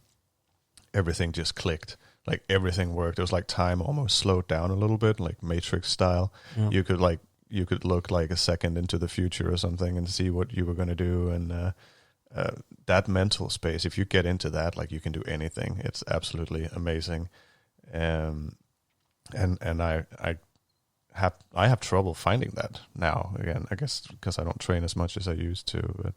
Speaker 8: everything just clicked. Like, everything worked. It was like time almost slowed down a little bit, like Matrix style. Yeah. You could look like a second into the future or something and see what you were going to do. And that mental space, if you get into that, like, you can do anything. It's absolutely amazing. And I have trouble finding that now. Again, I guess because I don't train as much as I used to.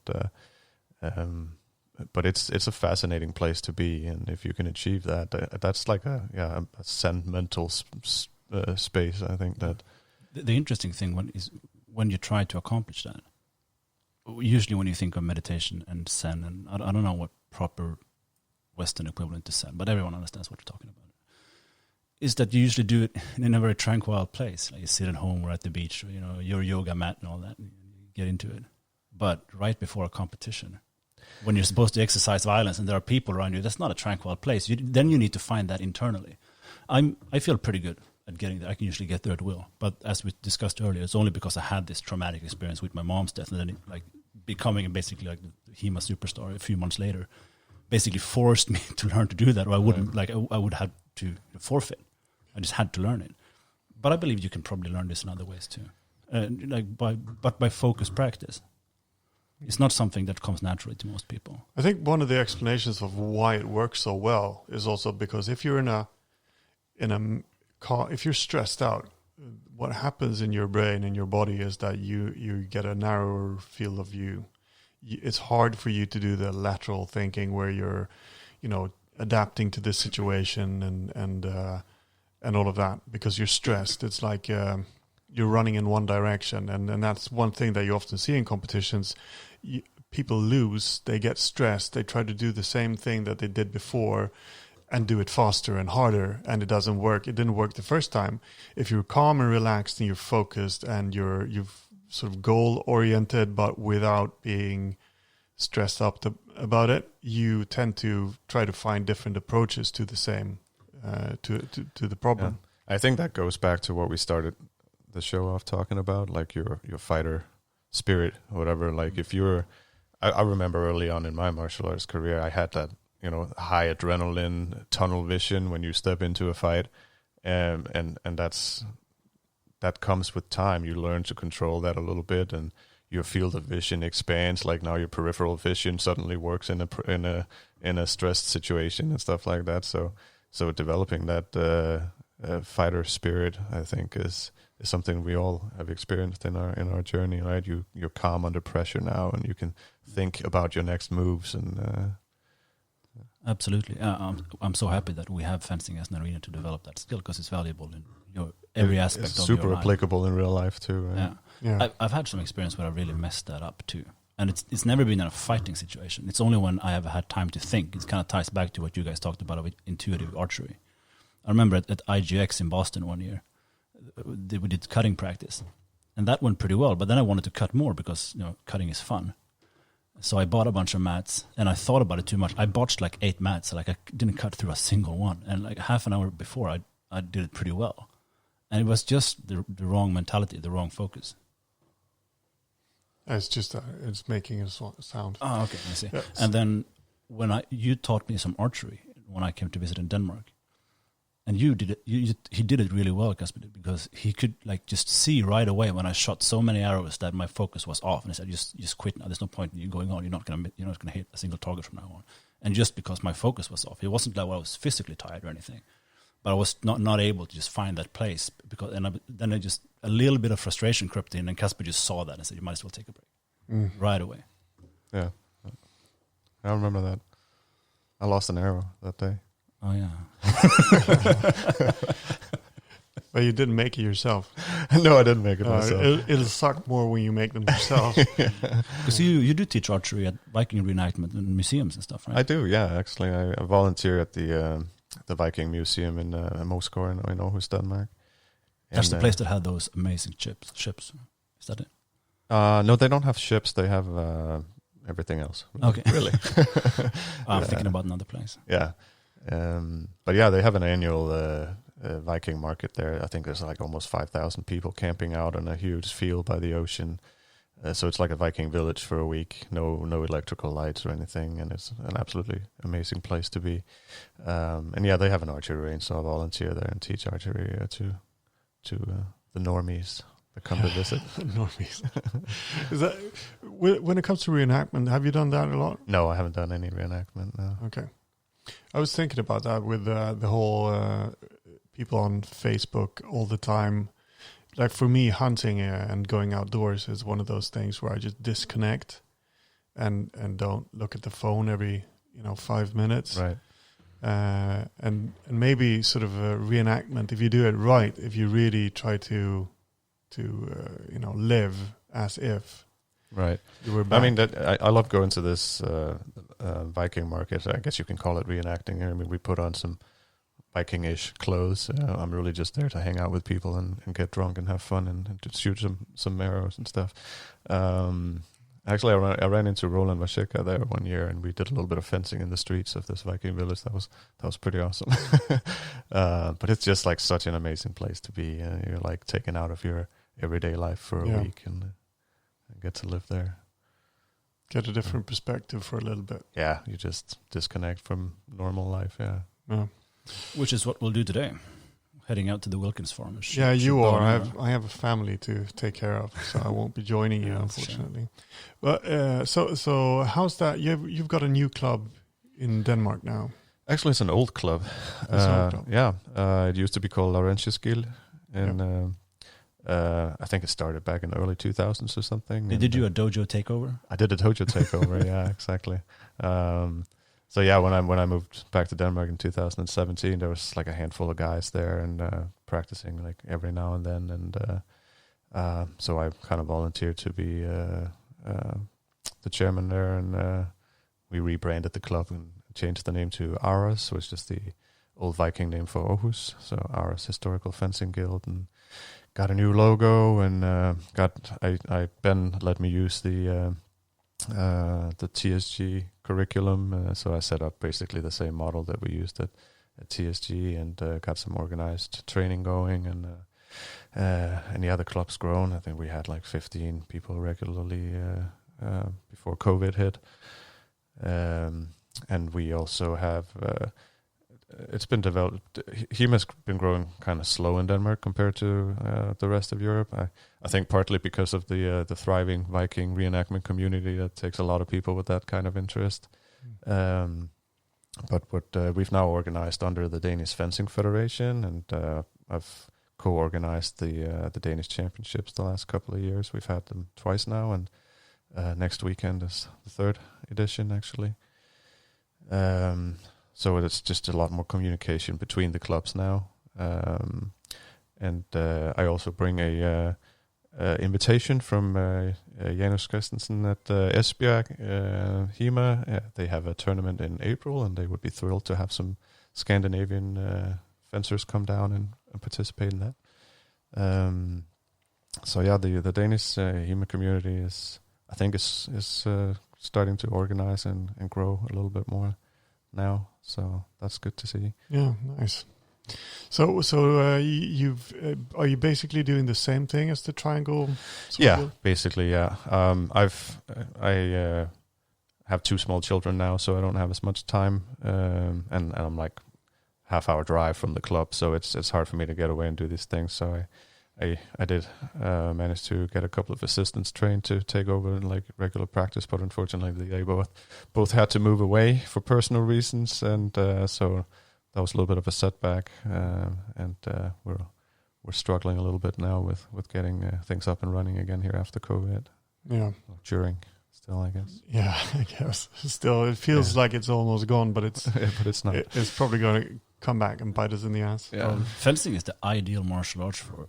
Speaker 8: But it's a fascinating place to be, and if you can achieve that, that's like a sentimental space. I think that
Speaker 9: the interesting thing is when you try to accomplish that. Usually, when you think of meditation and Zen, and I don't know what proper Western equivalent to Zen, but everyone understands what you're talking about. is that you usually do it in a very tranquil place. Like you sit at home or at the beach, or, your yoga mat and all that, and you get into it. But right before a competition, when you're supposed to exercise violence and there are people around you, that's not a tranquil place. Then you need to find that internally. I feel pretty good at getting there. I can usually get there at will. But as we discussed earlier, it's only because I had this traumatic experience with my mom's death, and then becoming basically like the HEMA superstar a few months later, basically forced me to learn to do that, or I wouldn't I would have to forfeit. I just had to learn it. But I believe you can probably learn this in other ways too, by focused practice. It's not something that comes naturally to most people.
Speaker 1: I think one of the explanations of why it works so well is also because if you're in a car, if you're stressed out, what happens in your brain and your body is that you get a narrower field of view. It's hard for you to do the lateral thinking where you're, adapting to this situation and all of that because you're stressed. It's like you're running in one direction, and that's one thing that you often see in competitions. People lose, they get stressed, they try to do the same thing that they did before and do it faster and harder, and it doesn't work. It didn't work the first time. If you're calm and relaxed and you're focused and you've sort of goal-oriented but without being stressed up about it, you tend to try to find different approaches to the same, to the problem.
Speaker 8: Yeah. I think that goes back to what we started the show off talking about, like your fighter spirit or whatever. Like if you're, I remember early on in my martial arts career, I had that, high adrenaline tunnel vision when you step into a fight, and that comes with time. You learn to control that a little bit, and your field of vision expands. Like now your peripheral vision suddenly works in a stressed situation and stuff like that. So developing that fighter spirit, I think, is something we all have experienced in our journey, right? You're calm under pressure now, and you can think about your next moves. And
Speaker 9: absolutely, I'm so happy that we have fencing as an arena to develop that skill, because it's valuable in every aspect of your life.
Speaker 8: Super applicable in real life too. Right?
Speaker 9: Yeah. I've had some experience where I really messed that up too, and it's never been in a fighting situation. It's only when I have had time to think. It kind of ties back to what you guys talked about with intuitive archery. I remember at IGX in Boston one year, we did cutting practice, and that went pretty well. But then I wanted to cut more because cutting is fun. So I bought a bunch of mats, and I thought about it too much. I botched like 8 mats, like I didn't cut through a single one. And like half an hour before, I did it pretty well. And it was just the wrong mentality, the wrong focus.
Speaker 1: It's just it's making a sound.
Speaker 9: Oh, okay, I see.
Speaker 1: Yeah.
Speaker 9: And then when you taught me some archery when I came to visit in Denmark, and you did it. He did it really well, Casper did, because he could like just see right away when I shot so many arrows that my focus was off, and he said, "Just quit now. There's no point in you going on. You're not gonna hit a single target from now on." And just because my focus was off, it wasn't like I was physically tired or anything, but I was not able to just find that place because. Then I just a little bit of frustration crept in, and Casper just saw that and said, "You might as well take a break right away."
Speaker 8: Yeah, I remember that. I lost an arrow that day.
Speaker 9: Oh yeah.
Speaker 1: But you didn't make it yourself.
Speaker 8: No, I didn't make it myself.
Speaker 1: It'll suck more when you make them yourself.
Speaker 9: Because you do teach archery at Viking reenactment and museums and stuff, right?
Speaker 8: I do, yeah. Actually, I volunteer at the Viking Museum in Moskva in Aarhus, Denmark.
Speaker 9: That's the place that had those amazing ships. Is that it?
Speaker 8: No, they don't have ships. They have everything else.
Speaker 9: Okay.
Speaker 8: Really.
Speaker 9: I'm thinking about another place.
Speaker 8: Yeah. But yeah, they have an annual Viking market there. I think there's like almost 5,000 people camping out on a huge field by the ocean. So it's like a Viking village for a week. No electrical lights or anything, and it's an absolutely amazing place to be. And yeah, they have an archery range, so I volunteer there and teach archery to the normies that come to visit.
Speaker 1: Normies. Is that when it comes to reenactment? Have you done that a lot?
Speaker 8: No, I haven't done any reenactment. No.
Speaker 1: Okay. I was thinking about that with the whole people on Facebook all the time. Like for me, hunting and going outdoors is one of those things where I just disconnect and don't look at the phone every 5 minutes.
Speaker 8: Right.
Speaker 1: And maybe sort of a reenactment, if you do it right, if you really try to live as if.
Speaker 8: Right.
Speaker 1: You were back.
Speaker 8: I mean, I love going to this Viking market. I guess you can call it reenacting. I mean, we put on some Viking-ish clothes. I'm really just there to hang out with people and get drunk and have fun and to shoot some arrows and stuff. Actually, I ran into Roland Vasheka there one year, and we did a little bit of fencing in the streets of this Viking village. That was pretty awesome. But it's just like such an amazing place to be. You're like taken out of your everyday life for a week and get to live there.
Speaker 1: Get a different perspective for a little bit.
Speaker 8: Yeah, you just disconnect from normal life. Yeah.
Speaker 9: Which is what we'll do today. Heading out to the Wilkins farm.
Speaker 1: Yeah, you are. I have a family to take care of, so I won't be joining you, unfortunately. But so how's that? You've got a new club in Denmark now.
Speaker 8: Actually, it's an old club. Yeah, it used to be called Laurentiusgil, and I think it started back in the early 2000s or something.
Speaker 9: Did you do a dojo takeover?
Speaker 8: I did a dojo takeover. Yeah, exactly. So yeah, when I moved back to Denmark in 2017, there was like a handful of guys there and practicing like every now and then, and so I kind of volunteered to be the chairman there, and we rebranded the club and changed the name to Aras, which is the old Viking name for Aarhus, so Aras Historical Fencing Guild, and got a new logo, and Ben let me use the TSG curriculum, so I set up basically the same model that we used at TSG, and got some organized training going, and the other club's grown. I think we had like 15 people regularly before COVID hit, and we also have it's been developed. HEMA's been growing kind of slow in Denmark compared to the rest of Europe. I think partly because of the thriving Viking reenactment community that takes a lot of people with that kind of interest. But we've now organized under the Danish Fencing Federation, and I've co-organized the Danish Championships the last couple of years. We've had them twice now, and next weekend is the third edition, actually. So it's just a lot more communication between the clubs now. And I also bring a invitation from Janus Christensen at Esbjerg, HEMA. They have a tournament in April, and they would be thrilled to have some Scandinavian fencers come down and participate in that. So yeah, the Danish HEMA community is starting to organize and grow a little bit more now, so that's good to see.
Speaker 1: Yeah, nice. So you've are you basically doing the same thing as the triangle?
Speaker 8: Yeah, basically, yeah. I have two small children now, so I don't have as much time, and I'm like half-hour drive from the club, so it's hard for me to get away and do these things. So I did manage to get a couple of assistants trained to take over like regular practice, but unfortunately they both had to move away for personal reasons, and so that was a little bit of a setback, and we're struggling a little bit now with getting things up and running again here after COVID.
Speaker 1: Yeah,
Speaker 8: during still, I guess.
Speaker 1: Yeah, I guess still it feels like it's almost gone, but it's
Speaker 8: but it's not.
Speaker 1: It's probably going to come back and bite us in the ass.
Speaker 8: Yeah.
Speaker 9: Fencing is the ideal martial arts for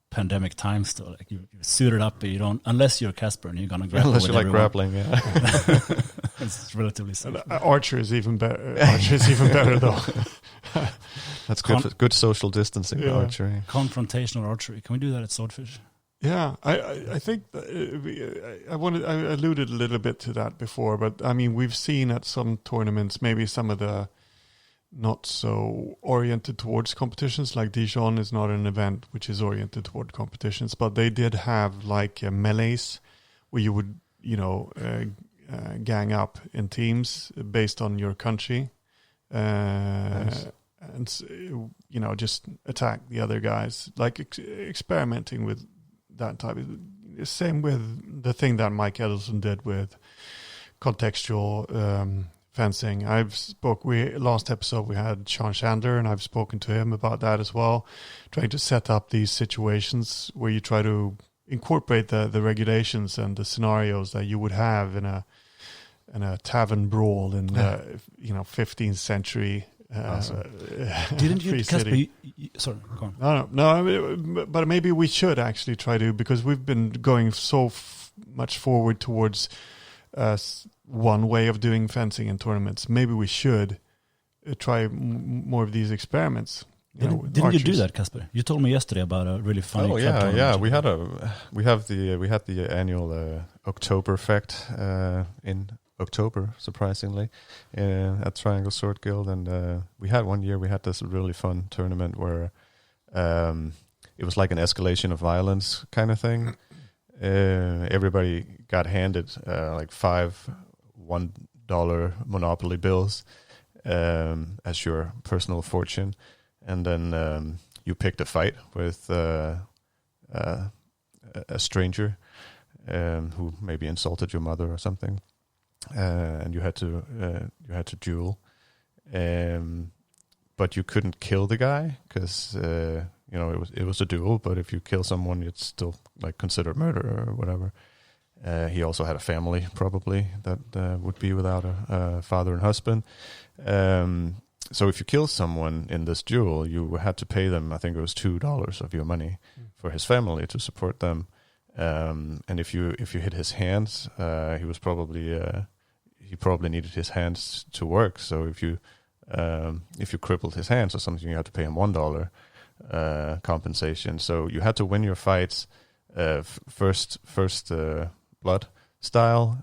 Speaker 9: pandemic times still. Like you're suited up, but you don't, unless you're Casper and you're gonna grapple.
Speaker 8: Unless you like
Speaker 9: everyone.
Speaker 8: grappling, yeah.
Speaker 9: It's relatively safe.
Speaker 1: Archer is even better. Archer is even better though.
Speaker 8: That's good social distancing. Yeah. Archery,
Speaker 9: confrontational archery. Can we do that at Swordfish?
Speaker 1: Yeah, I think I alluded a little bit to that before, but I mean we've seen at some tournaments maybe some of the not so oriented towards competitions, like Dijon is not an event which is oriented toward competitions, but they did have like melees where you would gang up in teams based on your country, nice. And just attack the other guys, like experimenting with that type of same with the thing that Mike Ellison did with contextual fencing. Last episode we had Sean Chandler, and I've spoken to him about that as well, trying to set up these situations where you try to incorporate the regulations and the scenarios that you would have in a tavern brawl in 15th century.
Speaker 9: Awesome. Didn't you, Casper? Sorry, go on.
Speaker 1: No. But maybe we should actually try to, because we've been going so much forward towards one way of doing fencing in tournaments. Maybe we should try more of these experiments.
Speaker 9: Didn't you do that, Casper? You told me yesterday about a really funny.
Speaker 8: Oh yeah. We had the annual Oktoberfest in October, surprisingly, at Triangle Sword Guild, and we had one year. We had this really fun tournament where it was like an escalation of violence kind of thing. Everybody got handed like 5 $1 Monopoly bills as your personal fortune. And then you picked a fight with a stranger who maybe insulted your mother or something, and you had to duel. But you couldn't kill the guy because it was a duel. But if you kill someone, it's still like considered murder or whatever. He also had a family probably that would be without a father and husband. So if you kill someone in this duel, you had to pay them, I think it was $2 of your money for his family to support them. And if you hit his hands, he probably needed his hands to work. So if you crippled his hands or something, you had to pay him $1 compensation. So you had to win your fights first blood style,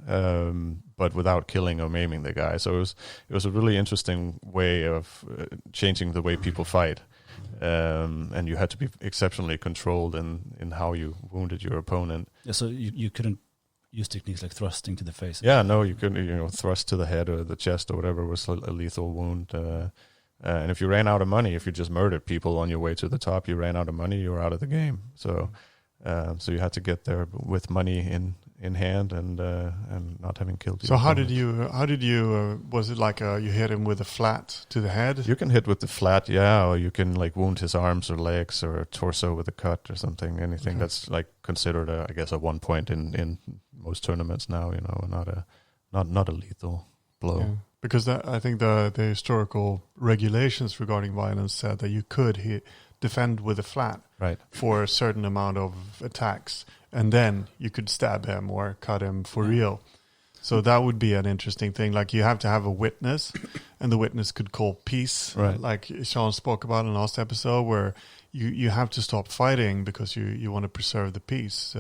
Speaker 8: but without killing or maiming the guy. So it was a really interesting way of changing the way people fight, and you had to be exceptionally controlled in how you wounded your opponent.
Speaker 9: Yeah, so you couldn't use techniques like thrusting to the face.
Speaker 8: Yeah, no, you couldn't. Thrust to the head or the chest or whatever was a lethal wound. And if you ran out of money, if you just murdered people on your way to the top, you ran out of money, you were out of the game. So you had to get there with money in hand and not having killed you.
Speaker 1: So how did you was it like you hit him with a flat to the head?
Speaker 8: You can hit with the flat, yeah, or you can like wound his arms or legs or torso with a cut or something. Anything that's like considered I guess a 1 point in most tournaments now, not a lethal blow.
Speaker 1: Yeah. Because I think the historical regulations regarding violence said that you could defend with a flat for a certain amount of attacks, and then you could stab him or cut him for real. So that would be an interesting thing. Like you have to have a witness, and the witness could call peace, like Sean spoke about in the last episode, where you have to stop fighting because you want to preserve the peace,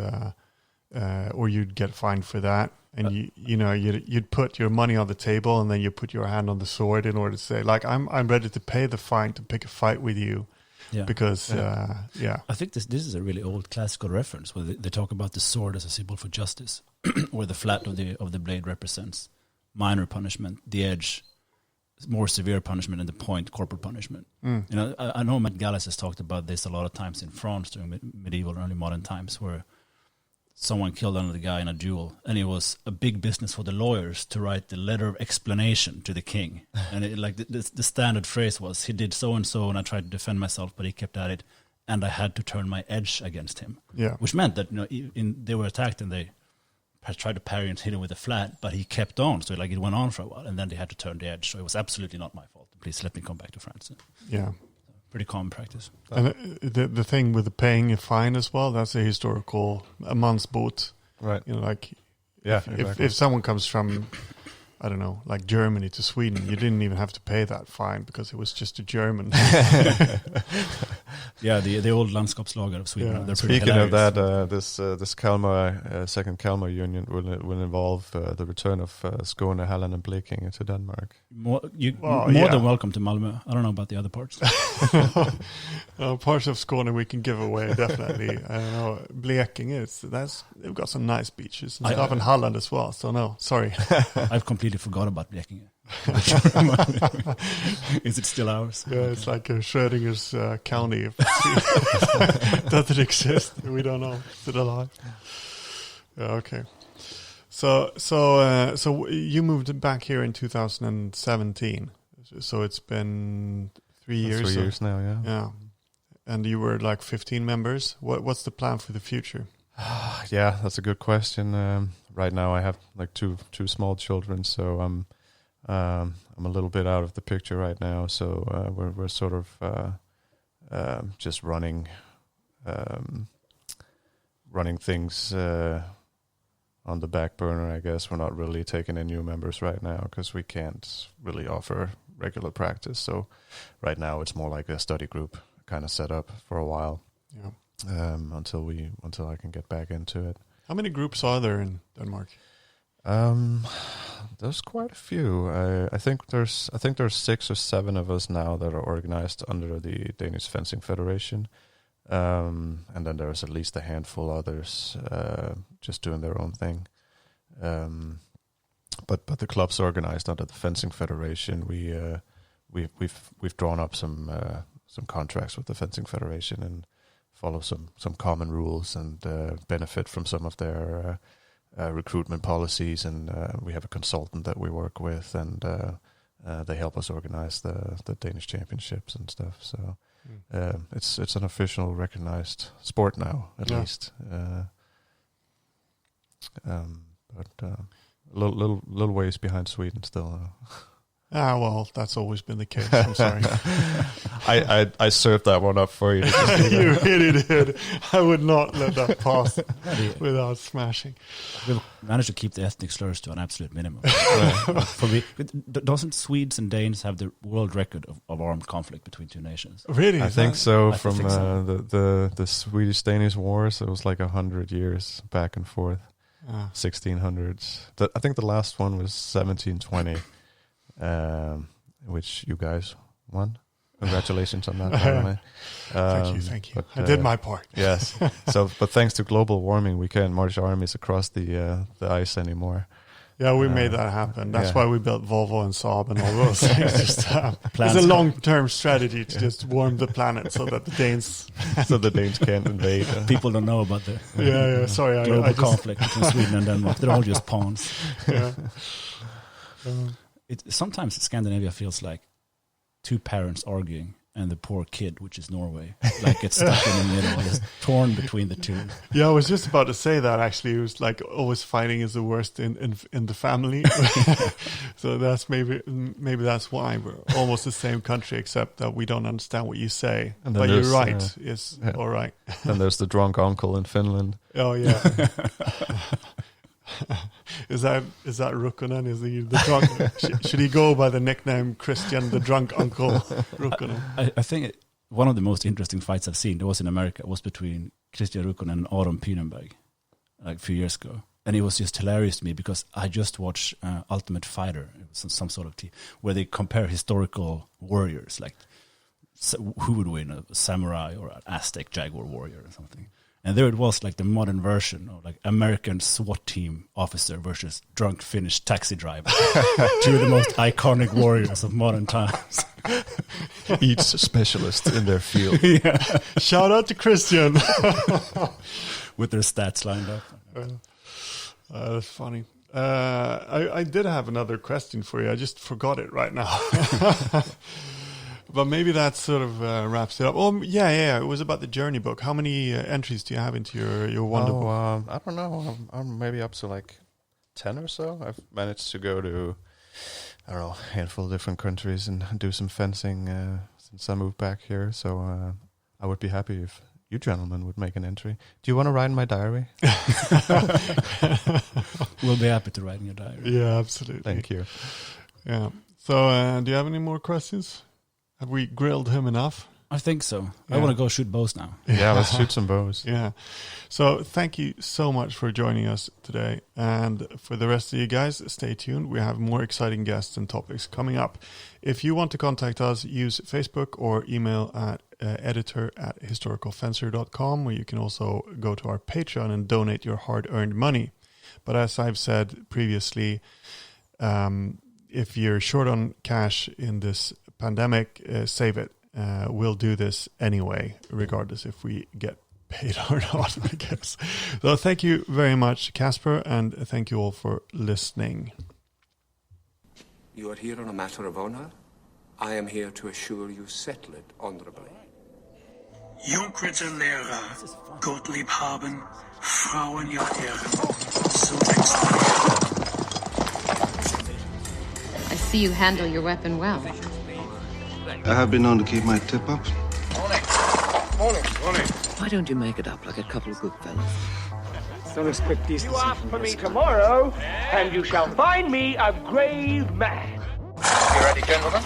Speaker 1: or you'd get fined for that. And you'd put your money on the table, and then you put your hand on the sword in order to say, like, I'm ready to pay the fine to pick a fight with you. Yeah. Because I
Speaker 9: think this is a really old classical reference where they talk about the sword as a symbol for justice, where the flat of the blade represents minor punishment, the edge more severe punishment, and the point corporal punishment. I know Matt Gallas has talked about this a lot of times in France during medieval and early modern times, where someone killed another guy in a duel, and it was a big business for the lawyers to write the letter of explanation to the king. And the standard phrase was, he did so and so, and I tried to defend myself, but he kept at it, and I had to turn my edge against him. Yeah, which meant that they were attacked, and they tried to parry and hit him with a flat, but he kept on, so it went on for a while, and then they had to turn the edge. So it was absolutely not my fault. Please let me come back to France.
Speaker 1: Yeah.
Speaker 9: Pretty common practice.
Speaker 1: And the thing with the paying a fine as well, that's a historical, a mansbot. Right. If someone comes from, I don't know, like Germany to Sweden, you didn't even have to pay that fine because it was just a German.
Speaker 9: Yeah, the old Landskapslagar of Sweden.
Speaker 1: Yeah.
Speaker 9: They're pretty
Speaker 8: Speaking of
Speaker 9: hilarious.
Speaker 8: that, this Kalmar, second Kalmar Union will involve the return of Skåne, Halland, and Blekinge to Denmark.
Speaker 9: More than welcome to Malmö. I don't know about the other parts.
Speaker 1: Parts of Skåne we can give away, definitely. I don't know, Blekinge, they've got some nice beaches and stuff in Halland as well. So no, sorry.
Speaker 9: I've completely forgot about Blekinge. Is it still ours?
Speaker 1: Yeah, it's like a Schrödinger's county. Does it exist? We don't know. Is it alive? Yeah, okay. So you moved back here in 2017. So it's been 3 years.
Speaker 8: 3 years now, yeah.
Speaker 1: Yeah. And you were like 15 members. What's the plan for the future?
Speaker 8: Yeah, that's a good question. Right now I have like two small children, so I'm a little bit out of the picture right now. So we're sort of just running things on the back burner, I guess. We're not really taking in new members right now because we can't really offer regular practice. So right now it's more like a study group kind of set up for a while.
Speaker 1: Yeah.
Speaker 8: Until I can get back into it.
Speaker 1: How many groups are there in Denmark?
Speaker 8: There's quite a few. I think there's 6 or 7 of us now that are organized under the Danish Fencing Federation, and then there's at least a handful others just doing their own thing. But the club's organized under the Fencing Federation. We've drawn up some contracts with the Fencing Federation and follow some common rules and benefit from some of their recruitment policies, and we have a consultant that we work with, and they help us organize the Danish championships and stuff. So it's an official, recognized sport now, at least. But a little ways behind Sweden still.
Speaker 1: Well, that's always been the case. I'm sorry.
Speaker 8: I served that one up for you.
Speaker 1: You really did. I would not let that pass without smashing.
Speaker 9: We've managed to keep the ethnic slurs to an absolute minimum. For me, doesn't Swedes and Danes have the world record of armed conflict between two nations?
Speaker 1: Really?
Speaker 8: I think so. From the Swedish-Danish wars, it was like 100 years back and forth. 1600s. I think the last one was 1720. Which you guys won. Congratulations on that, by the way.
Speaker 1: Thank you. But, I did my part.
Speaker 8: Yes. But thanks to global warming, we can't march armies across the ice anymore.
Speaker 1: Yeah, we made that happen. That's why we built Volvo and Saab and all those things. It's a long-term strategy to just warm the planet so that the Danes
Speaker 8: can't invade.
Speaker 9: People don't know about the
Speaker 1: Sorry,
Speaker 9: global conflict between Sweden and Denmark. They're all just pawns.
Speaker 1: Yeah.
Speaker 9: Sometimes Scandinavia feels like two parents arguing and the poor kid, which is Norway, like gets stuck in the middle, just torn between the two.
Speaker 1: Yeah, I was just about to say that, actually. It was like always fighting is the worst in the family. So that's maybe that's why we're almost the same country, except that we don't understand what you say. But you're right. It's all right.
Speaker 8: And there's the drunk uncle in Finland.
Speaker 1: Oh, yeah. Is that Rukkonen? Is he the drunk? Should he go by the nickname Christian, the drunk uncle Rukkonen?
Speaker 9: I think one of the most interesting fights I've seen, that was in America, was between Christian Rukkonen and Aron Pynenberg, like a few years ago. And it was just hilarious to me because I just watched Ultimate Fighter, it was some sort of where they compare historical warriors, like who would win, a samurai or an Aztec jaguar warrior or something. And there it was, like the modern version of like American SWAT team officer versus drunk Finnish taxi driver. Two of the most iconic warriors of modern times.
Speaker 8: Each specialist in their field.
Speaker 1: Yeah. Shout out to Christian.
Speaker 9: With their stats lined up.
Speaker 1: That's funny. I did have another question for you. I just forgot it right now. But maybe that sort of wraps it up. Oh, yeah. It was about the journey book. How many entries do you have into your Wonder book?
Speaker 8: I don't know. I'm maybe up to like 10 or so. I've managed to go to, I don't know, a handful of different countries and do some fencing since I moved back here. So I would be happy if you gentlemen would make an entry. Do you want to write in my diary?
Speaker 9: We'll be happy to write in your diary.
Speaker 1: Yeah, absolutely.
Speaker 8: Thank you.
Speaker 1: Yeah. So do you have any more questions? Have we grilled him enough?
Speaker 9: I think so.
Speaker 1: Yeah.
Speaker 9: I want to go shoot bows now.
Speaker 8: Yeah, let's shoot some bows.
Speaker 1: Yeah. So thank you so much for joining us today. And for the rest of you guys, stay tuned. We have more exciting guests and topics coming up. If you want to contact us, use Facebook or email at editor@historicalfencer.com, where you can also go to our Patreon and donate your hard-earned money. But as I've said previously, if you're short on cash in this pandemic, save it. We'll do this anyway, regardless if we get paid or not, I guess. So thank you very much, Casper, and thank you all for listening.
Speaker 2: You are here on a matter of honor. I am here to assure you settle it honorably.
Speaker 3: Junkritter Lehrer, Gottlieb haben, Frauen ja Ehren, so wächst
Speaker 4: I see you handle your weapon well.
Speaker 5: I have been known to keep my tip up.
Speaker 2: Morning.
Speaker 6: Why don't you make it up like a couple of good fellas?
Speaker 3: Don't expect decency.
Speaker 7: You ask for me tomorrow, and you shall find me a grave man.
Speaker 10: You ready, gentlemen?